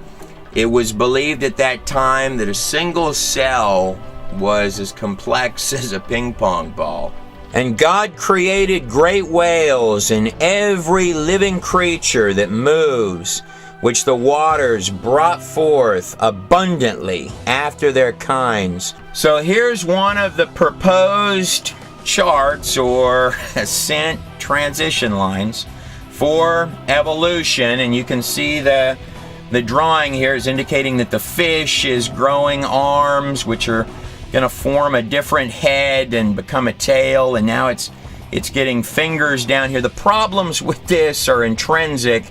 it was believed at that time that a single cell was as complex as a ping pong ball. And God created great whales and every living creature that moves, which the waters brought forth abundantly after their kinds. So here's one of the proposed charts or ascent transition lines for evolution, and you can see the drawing here is indicating that the fish is growing arms, which are going to form a different head and become a tail, and now it's getting fingers down here. The problems with this are intrinsic,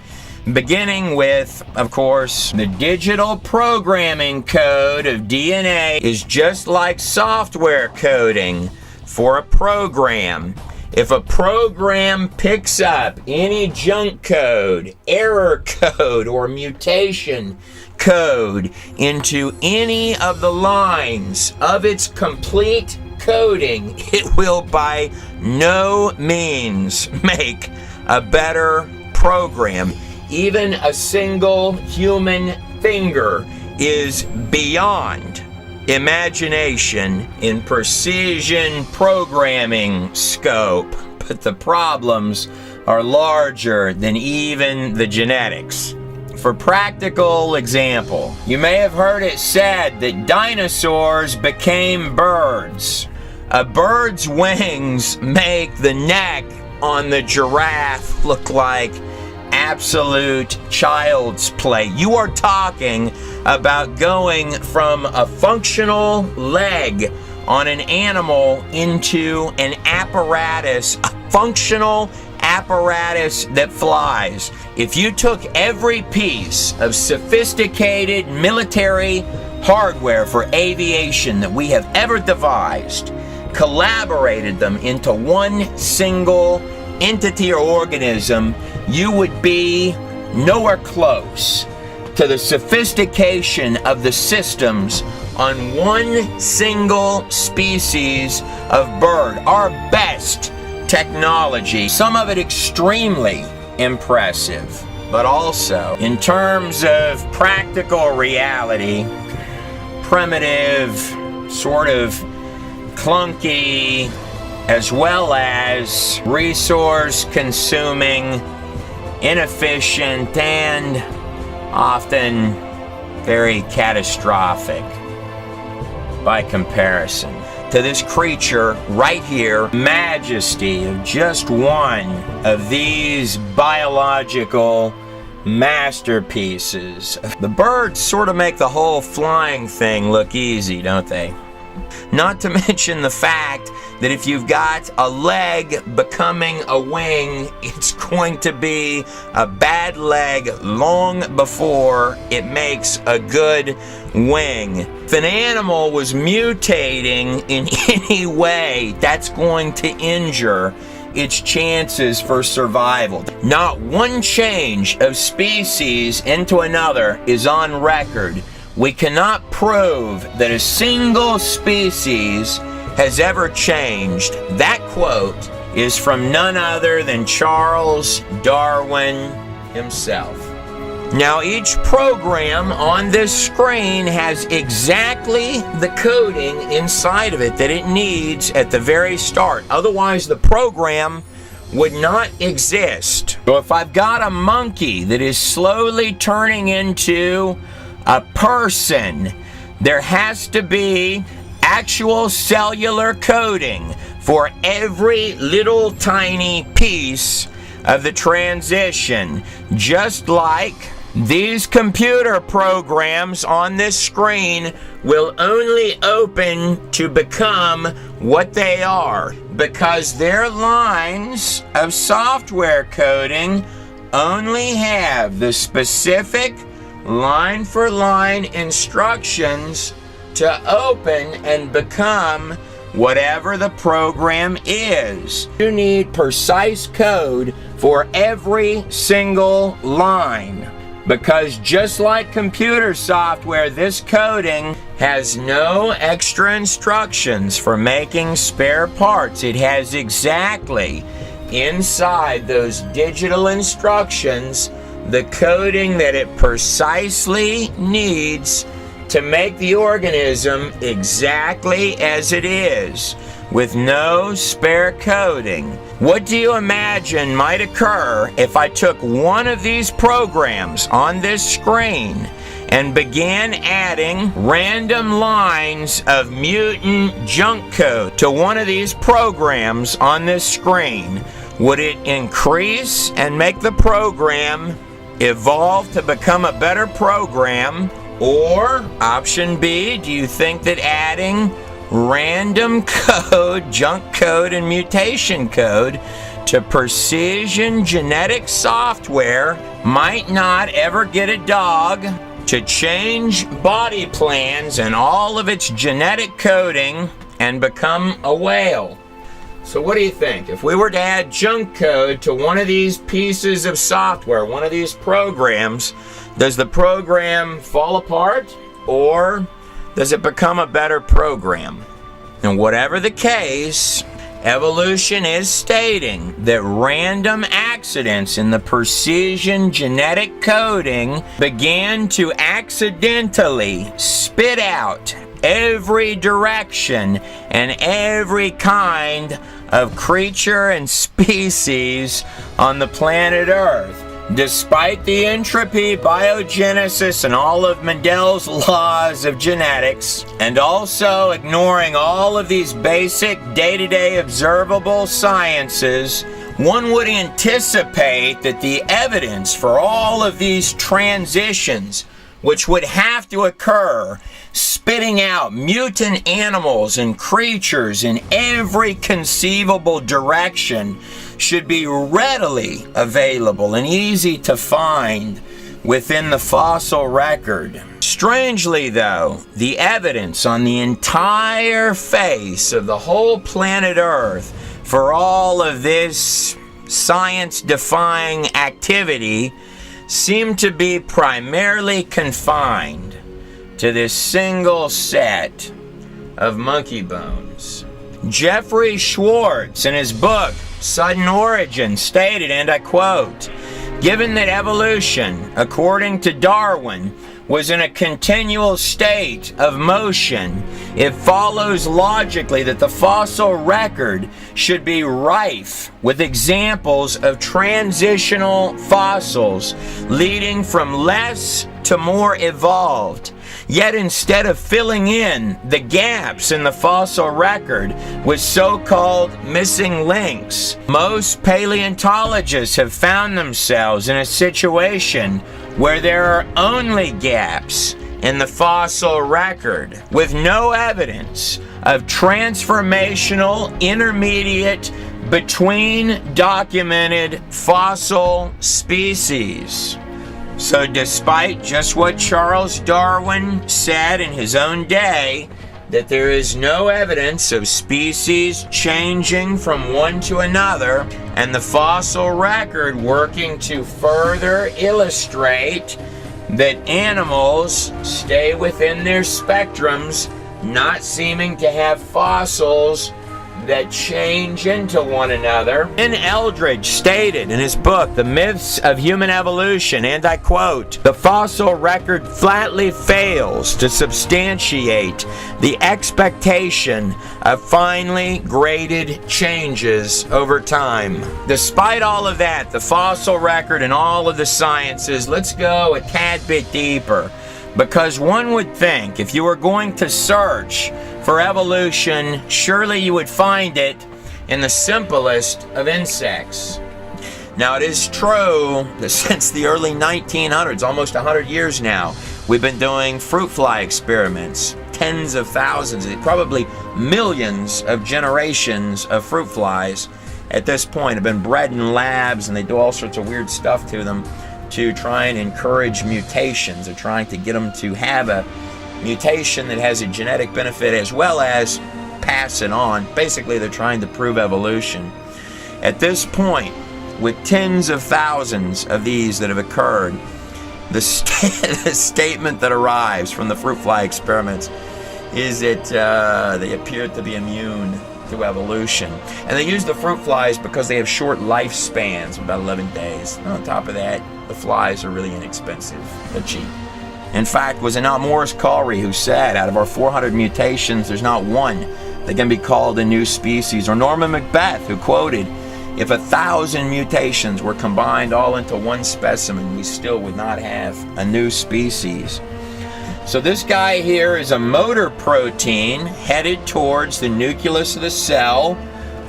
beginning with, of course, the digital programming code of DNA is just like software coding for a program. If a program picks up any junk code, error code, or mutation code into any of the lines of its complete coding, it will by no means make a better program. Even a single human finger is beyond imagination in precision programming scope, but the problems are larger than even the genetics. For practical example, you may have heard it said that dinosaurs became birds. A bird's wings make the neck on the giraffe look like absolute child's play. You are talking about going from a functional leg on an animal into an apparatus, a functional apparatus that flies. If you took every piece of sophisticated military hardware for aviation that we have ever devised, collaborated them into one single entity or organism, you would be nowhere close to the sophistication of the systems on one single species of bird. Our best technology, some of it extremely impressive, but also in terms of practical reality, primitive, sort of clunky, as well as resource consuming, inefficient, and often very catastrophic by comparison to this creature right here. Majesty of just one of these biological masterpieces. The birds sort of make the whole flying thing look easy, don't they? Not to mention the fact that if you've got a leg becoming a wing, it's going to be a bad leg long before it makes a good wing. If an animal was mutating in any way, that's going to injure its chances for survival. Not one change of species into another is on record. We cannot prove that a single species has ever changed. That quote is from none other than Charles Darwin himself. Now, each program on this screen has exactly the coding inside of it that it needs at the very start. Otherwise, the program would not exist. So if I've got a monkey that is slowly turning into a person, there has to be actual cellular coding for every little tiny piece of the transition, just like these computer programs on this screen will only open to become what they are because their lines of software coding only have the specific line-for-line instructions to open and become whatever the program is. You need precise code for every single line. Because just like computer software, this coding has no extra instructions for making spare parts. It has exactly inside those digital instructions the coding that it precisely needs to make the organism exactly as it is, with no spare coding. What do you imagine might occur if I took one of these programs on this screen and began adding random lines of mutant junk code to one of these programs on this screen? Would it increase and make the program evolve to become a better program? Or, option B, do you think that adding random code, junk code, and mutation code to precision genetic software might not ever get a dog to change body plans and all of its genetic coding and become a whale? So what do you think? If we were to add junk code to one of these pieces of software, one of these programs, does the program fall apart or does it become a better program? And whatever the case, evolution is stating that random accidents in the precision genetic coding began to accidentally spit out every direction and every kind of creature and species on the planet Earth. Despite the entropy, biogenesis, and all of Mendel's laws of genetics, and also ignoring all of these basic day-to-day observable sciences, one would anticipate that the evidence for all of these transitions, which would have to occur, spitting out mutant animals and creatures in every conceivable direction, should be readily available and easy to find within the fossil record. Strangely though, the evidence on the entire face of the whole planet Earth for all of this science-defying activity seem to be primarily confined to this single set of monkey bones. Jeffrey Schwartz, in his book Sudden Origin, stated, and I quote, "Given that evolution, according to Darwin, was in a continual state of motion, it follows logically that the fossil record should be rife with examples of transitional fossils leading from less to more evolved. Yet instead of filling in the gaps in the fossil record with so-called missing links, most paleontologists have found themselves in a situation where there are only gaps in the fossil record, with no evidence of transformational intermediate between documented fossil species." So despite just what Charles Darwin said in his own day, that there is no evidence of species changing from one to another, and the fossil record working to further illustrate that animals stay within their spectrums, not seeming to have fossils that change into one another. Ben Eldridge stated in his book, The Myths of Human Evolution, and I quote, "The fossil record flatly fails to substantiate the expectation of finely graded changes over time." Despite all of that, the fossil record and all of the sciences, let's go a tad bit deeper. Because one would think if you were going to search for evolution, surely you would find it in the simplest of insects. Now, it is true that since the early 1900s, almost 100 years now, we've been doing fruit fly experiments. Tens of thousands, probably millions of generations of fruit flies at this point have been bred in labs, and they do all sorts of weird stuff to them to try and encourage mutations. They're trying to get them to have a mutation that has a genetic benefit as well as pass it on. Basically, they're trying to prove evolution. At this point, with tens of thousands of these that have occurred, the statement that arrives from the fruit fly experiments is that they appear to be immune to evolution. And they use the fruit flies because they have short lifespans, about 11 days. And on top of that, the flies are really inexpensive. They're cheap. In fact, was it not Morris Colry who said, out of our 400 mutations, there's not one that can be called a new species? Or Norman Macbeth, who quoted, "If 1,000 mutations were combined all into one specimen, we still would not have a new species." So this guy here is a motor protein headed towards the nucleus of the cell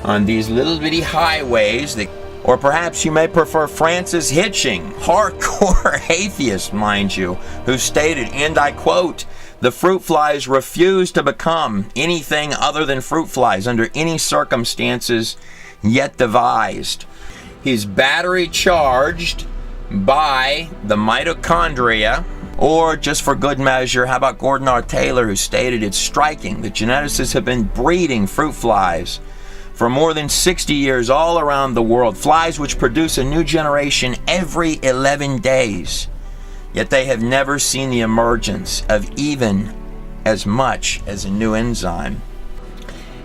on these little bitty highways that, or perhaps you may prefer Francis Hitching, hardcore atheist, mind you, who stated, and I quote, "The fruit flies refuse to become anything other than fruit flies under any circumstances yet devised." He's battery charged by the mitochondria. Or, just for good measure, how about Gordon R. Taylor, who stated, "It's striking that geneticists have been breeding fruit flies for more than 60 years all around the world, flies which produce a new generation every 11 days. Yet they have never seen the emergence of even as much as a new enzyme."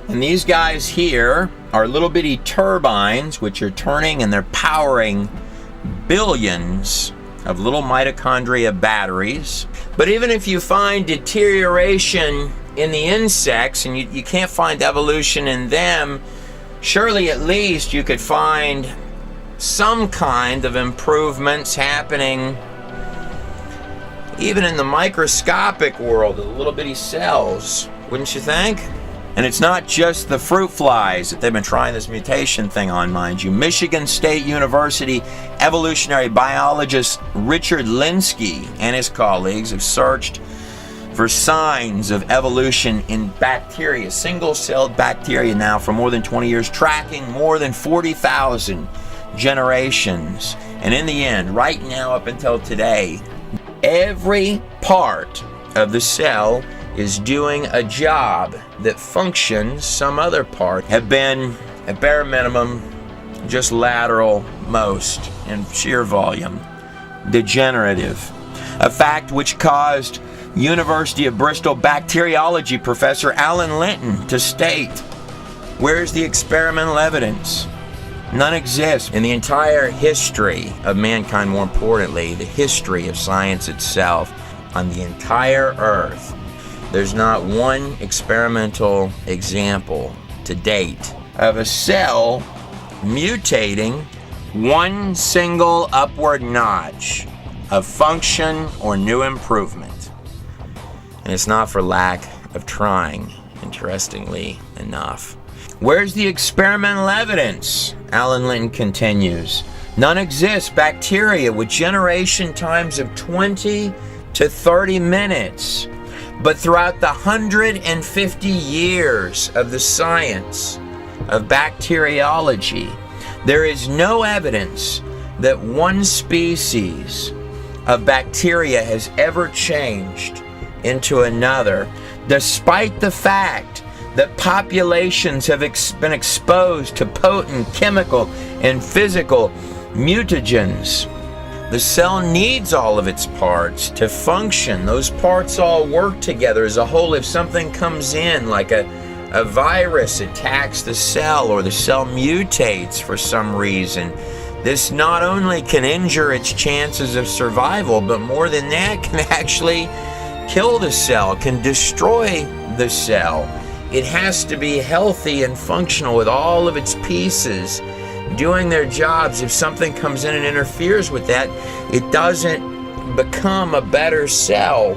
And these guys here are little bitty turbines which are turning, and they're powering billions of little mitochondria batteries. But even if you find deterioration in the insects, and you can't find evolution in them, surely at least you could find some kind of improvements happening even in the microscopic world of the little bitty cells, wouldn't you think? And it's not just the fruit flies that they've been trying this mutation thing on, mind you. Michigan State University evolutionary biologist Richard Linsky and his colleagues have searched for signs of evolution in bacteria, single-celled bacteria now, for more than 20 years, tracking more than 40,000 generations. And in the end, right now up until today, every part of the cell is doing a job that functions. Some other part have been, at bare minimum, just lateral most in sheer volume, degenerative. A fact which caused University of Bristol bacteriology professor Alan Linton to state, "Where's the experimental evidence? None exists." In the entire history of mankind, more importantly, the history of science itself, on the entire earth, there's not one experimental example to date of a cell mutating one single upward notch of function or new improvement. And it's not for lack of trying, interestingly enough. Where's the experimental evidence? Alan Linton continues. None exists. Bacteria with generation times of 20 to 30 minutes. But throughout the 150 years of the science of bacteriology, there is no evidence that one species of bacteria has ever changed into another. despite the fact that populations have been exposed to potent chemical and physical mutagens. The cell needs all of its parts to function. Those parts all work together as a whole. If something comes in, like a virus attacks the cell, or the cell mutates for some reason, this not only can injure its chances of survival, but more than that, can actually kill the cell, can destroy the cell. It has to be healthy and functional with all of its pieces doing their jobs. If something comes in and interferes with that, it doesn't become a better cell.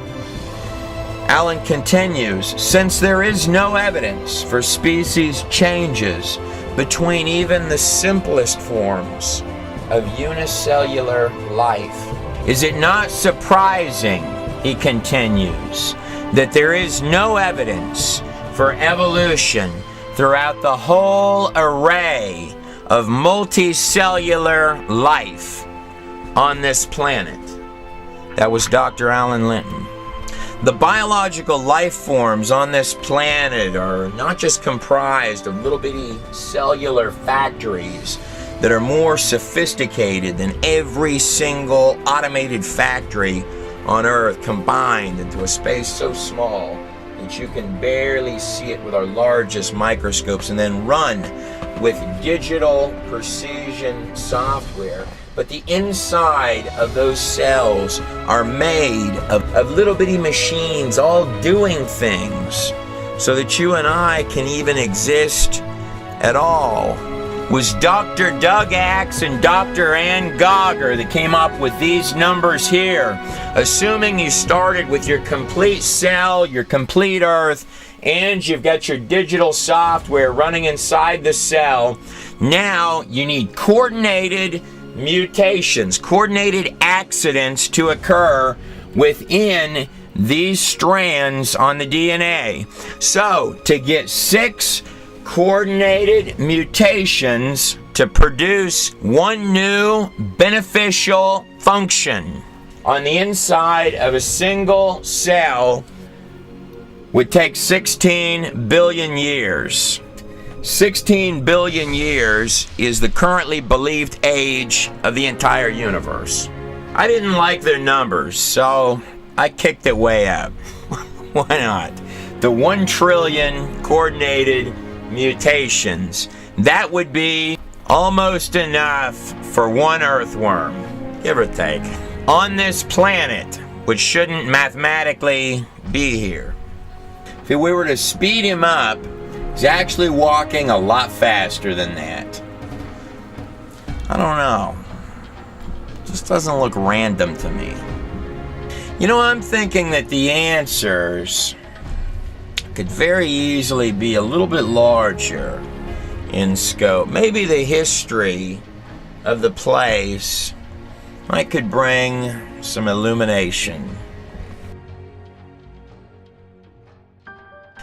Allen continues, since there is no evidence for species changes between even the simplest forms of unicellular life, is it not surprising, he continues, that there is no evidence for evolution throughout the whole array of multicellular life on this planet? That was Dr. Alan Linton. The biological life forms on this planet are not just comprised of little bitty cellular factories that are more sophisticated than every single automated factory on Earth combined into a space so small that you can barely see it with our largest microscopes, and then run with digital precision software. But the inside of those cells are made of little bitty machines all doing things so that you and I can even exist at all. It was Dr. Doug Axe and Dr. Ann Gauger that came up with these numbers here. Assuming you started with your complete cell, your complete Earth, and you've got your digital software running inside the cell, now you need coordinated mutations, coordinated accidents to occur within these strands on the DNA. So, to get 6 coordinated mutations to produce one new beneficial function on the inside of a single cell would take 16 billion years. 16 billion years is the currently believed age of the entire universe. I didn't like their numbers, so I kicked it way up. Why not? The 1 trillion coordinated mutations. That would be almost enough for one earthworm, give or take, on this planet, which shouldn't mathematically be here. If we were to speed him up, he's actually walking a lot faster than that. I don't know. Just doesn't look random to me. You know, I'm thinking that the answers could very easily be a little bit larger in scope. Maybe the history of the place could bring some illumination.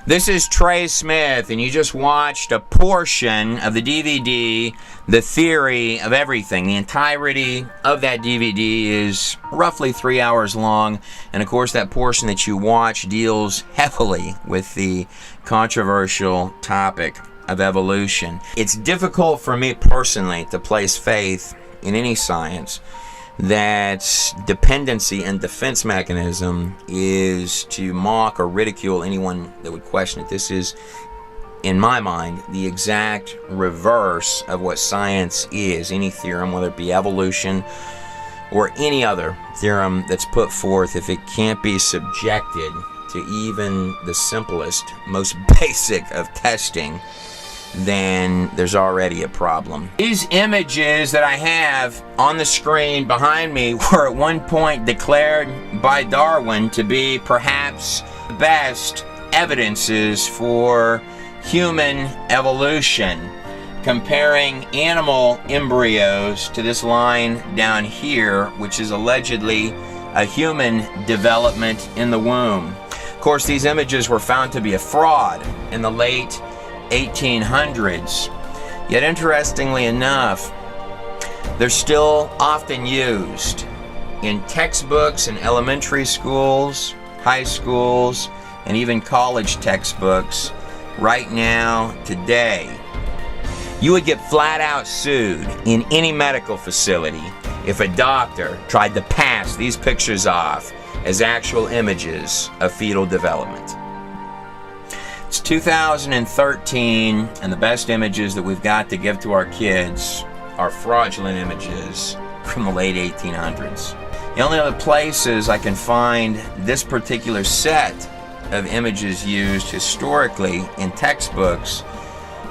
This is Trey Smith, and you just watched a portion of the DVD, The Theory of Everything. The entirety of that DVD is roughly 3 hours long, and of course that portion that you watch deals heavily with the controversial topic of evolution. It's difficult for me personally to place faith in any science that dependency and defense mechanism is to mock or ridicule anyone that would question it. This is, in my mind, the exact reverse of what science is. Any theorem, whether it be evolution or any other theorem that's put forth, if it can't be subjected to even the simplest, most basic of testing, then there's already a problem. These images that I have on the screen behind me were at one point declared by Darwin to be perhaps the best evidences for human evolution, comparing animal embryos to this line down here, which is allegedly a human development in the womb. Of course, these images were found to be a fraud in the late 1800s. Yet interestingly enough, they're still often used in textbooks in elementary schools, high schools, and even college textbooks right now, today. You would get flat out sued in any medical facility if a doctor tried to pass these pictures off as actual images of fetal development. It's 2013, and the best images that we've got to give to our kids are fraudulent images from the late 1800s. The only other places I can find this particular set of images used historically in textbooks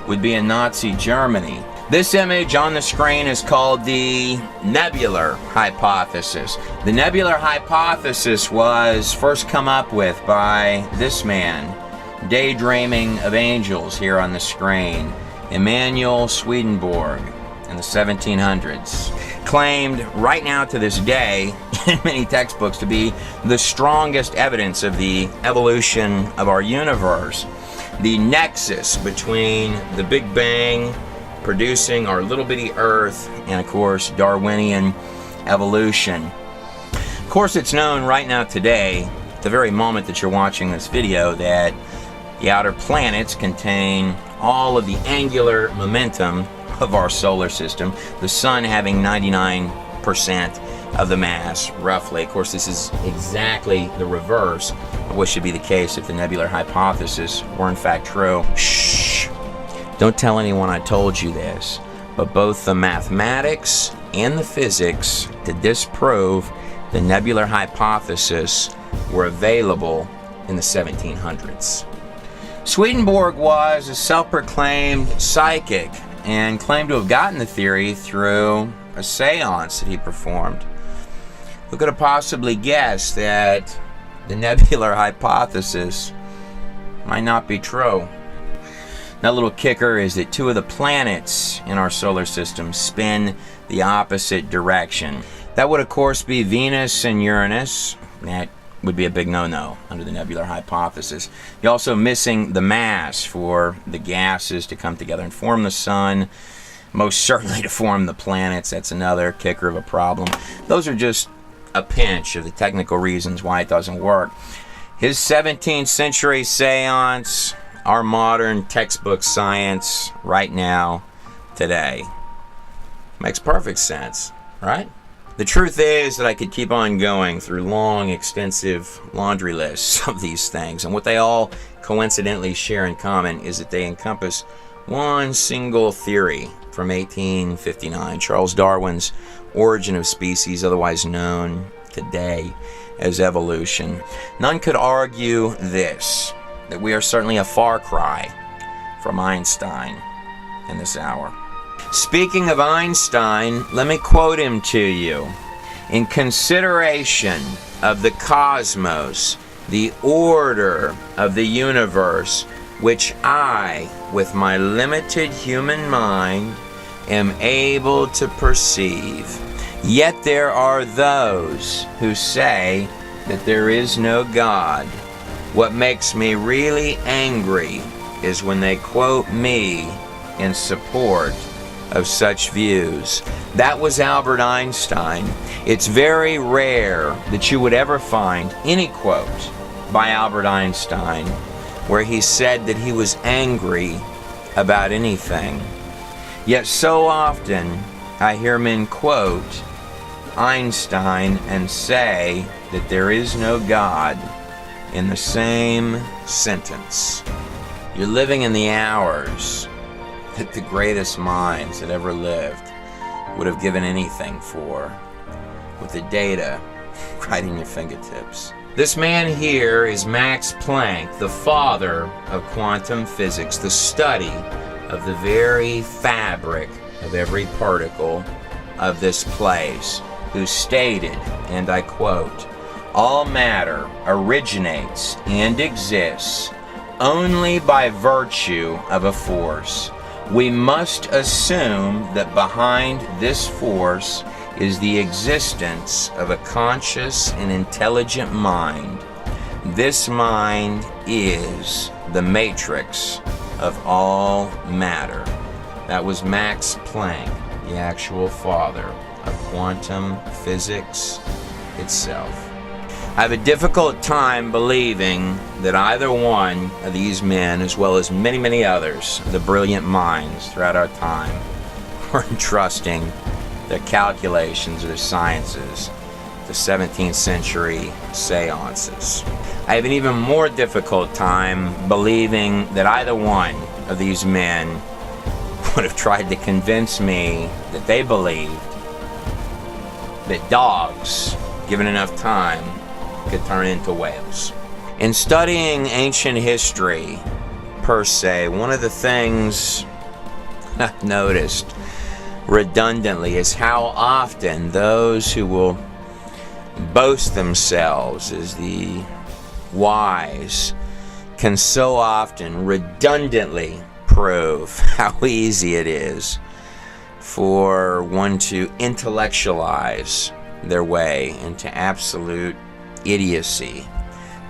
would be in Nazi Germany. This image on the screen is called the nebular hypothesis. The nebular hypothesis was first come up with by this man, daydreaming of angels here on the screen, Emanuel Swedenborg, in the 1700s. Claimed right now to this day in many textbooks to be the strongest evidence of the evolution of our universe. The nexus between the Big Bang producing our little bitty Earth and, of course, Darwinian evolution. Of course, it's known right now today, at the very moment that you're watching this video, that the outer planets contain all of the angular momentum of our solar system, the sun having 99% of the mass, roughly. Of course, this is exactly the reverse of what should be the case if the nebular hypothesis were in fact true. Shh! Don't tell anyone I told you this, but both the mathematics and the physics to disprove the nebular hypothesis were available in the 1700s. Swedenborg was a self-proclaimed psychic and claimed to have gotten the theory through a seance that he performed. Who could have possibly guessed that the nebular hypothesis might not be true? Another little kicker is that two of the planets in our solar system spin the opposite direction. That would, of course, be Venus and Uranus. That would be a big no-no under the nebular hypothesis. You're also missing the mass for the gases to come together and form the sun. Most certainly to form the planets. That's another kicker of a problem. Those are just a pinch of the technical reasons why it doesn't work. His 17th century seance, our modern textbook science right now, today. Makes perfect sense, right? The truth is that I could keep on going through long, extensive laundry lists of these things, and what they all coincidentally share in common is that they encompass one single theory from 1859, Charles Darwin's Origin of Species, otherwise known today as evolution. None could argue this, that we are certainly a far cry from Einstein in this hour. Speaking of Einstein, let me quote him to you. In consideration of the cosmos, the order of the universe, which I, with my limited human mind, am able to perceive. Yet there are those who say that there is no God. What makes me really angry is when they quote me in support of such views. That was Albert Einstein. It's very rare that you would ever find any quote by Albert Einstein where he said that he was angry about anything. Yet so often I hear men quote Einstein and say that there is no God in the same sentence. You're living in the hours that the greatest minds that ever lived would have given anything for, with the data right in your fingertips. This man here is Max Planck, the father of quantum physics, the study of the very fabric of every particle of this place, who stated, and I quote, "All matter originates and exists only by virtue of a force. We must assume that behind this force is the existence of a conscious and intelligent mind. This mind is the matrix of all matter." That was Max Planck, the actual father of quantum physics itself. I have a difficult time believing that either one of these men, as well as many, many others, the brilliant minds throughout our time, were entrusting their calculations or their sciences to 17th century seances. I have an even more difficult time believing that either one of these men would have tried to convince me that they believed that dogs, given enough time, could turn into whales. In studying ancient history, per se, one of the things I've noticed redundantly is how often those who will boast themselves as the wise can so often redundantly prove how easy it is for one to intellectualize their way into absolute idiocy.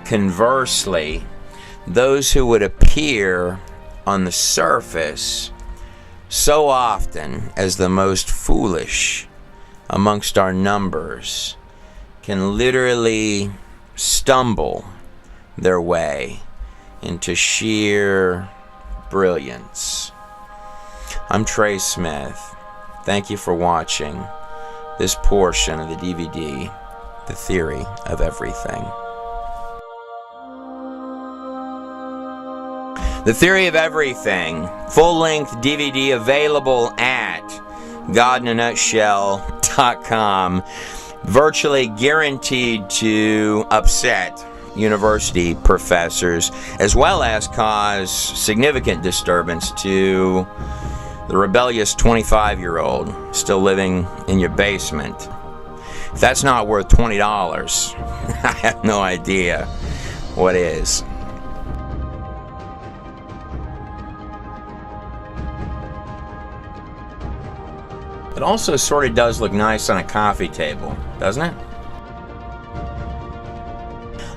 Conversely, those who would appear on the surface so often as the most foolish amongst our numbers can literally stumble their way into sheer brilliance. I'm Trey Smith. Thank you for watching this portion of the DVD, The Theory of Everything. The Theory of Everything, full-length DVD available at godinanutshell.com. Virtually guaranteed to upset university professors, as well as cause significant disturbance to the rebellious 25-year-old still living in your basement. If that's not worth $20, I have no idea what is. It also sort of does look nice on a coffee table, doesn't it?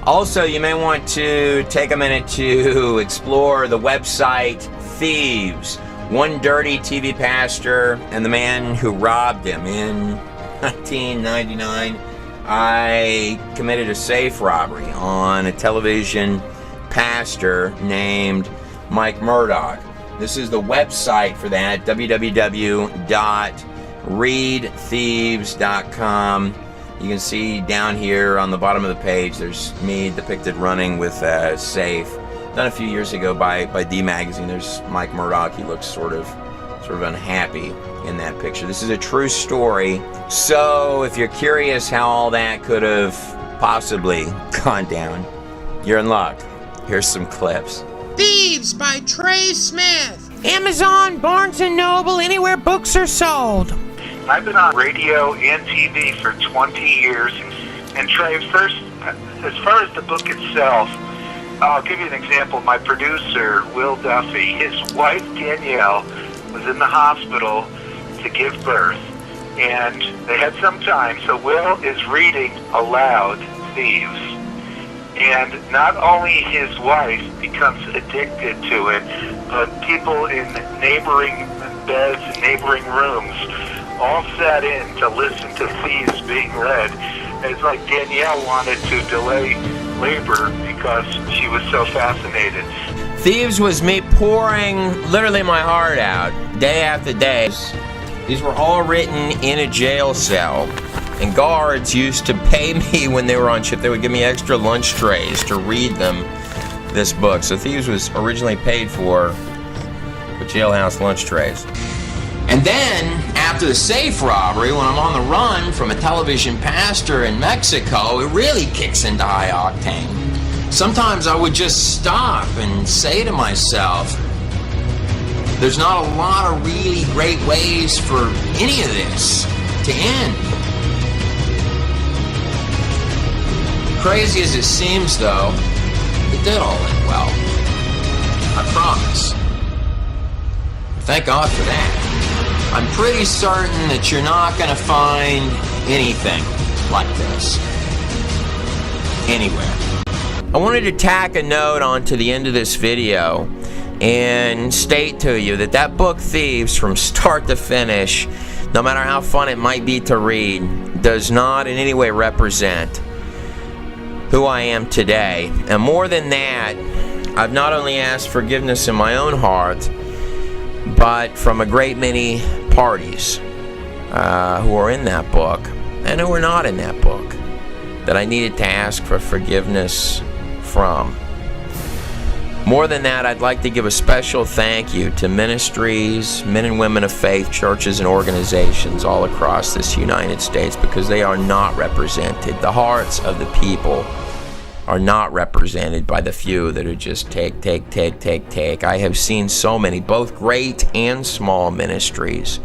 Also, you may want to take a minute to explore the website Thieves, One Dirty TV Pastor and the Man Who Robbed Him. In 1999, I committed a safe robbery on a television pastor named Mike Murdoch. This is the website for that, www.readthieves.com. You can see down here on the bottom of the page, there's me depicted running with a safe. Done a few years ago by D Magazine. There's Mike Murdoch. He looks sort of unhappy in that picture. This is a true story. So if you're curious how all that could have possibly gone down, you're in luck. Here's some clips.
Thieves by Trey Smith.
Amazon, Barnes & Noble, anywhere books are sold.
I've been on radio and TV for 20 years. And Trey, first, as far as the book itself, I'll give you an example. My producer, Will Duffy, his wife, Danielle, was in the hospital to give birth. And they had some time, so Will is reading aloud Thieves. And not only his wife becomes addicted to it, but people in neighboring beds and neighboring rooms all sat in to listen to Thieves being read. It's like Danielle wanted to delay labor because she was so fascinated.
Thieves was me pouring literally my heart out day after day. These were all written in a jail cell, and guards used to pay me when they were on shift. They would give me extra lunch trays to read them this book. So Thieves was originally paid for jailhouse lunch trays. And then, after the safe robbery, when I'm on the run from a television pastor in Mexico, it really kicks into high octane. Sometimes I would just stop and say to myself, there's not a lot of really great ways for any of this to end. Crazy as it seems, though, it did all end well. I promise. Thank God for that. I'm pretty certain that you're not going to find anything like this anywhere. I wanted to tack a note onto the end of this video and state to you that that book, Thieves, from start to finish, no matter how fun it might be to read, does not in any way represent who I am today. And more than that, I've not only asked forgiveness in my own heart, but from a great many parties who are in that book and who are not in that book that I needed to ask for forgiveness from. More than that, I'd like to give a special thank you to ministries, men and women of faith, churches, and organizations all across this United States, because they are not represented. The hearts of the people are not represented by the few that are just take. I have seen so many, both great and small ministries,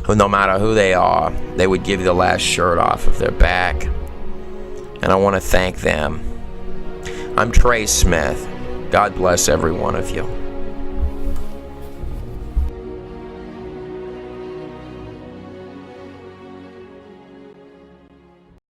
who no matter who they are, they would give you the last shirt off of their back. And I want to thank them. I'm Trey Smith. God bless every one of you.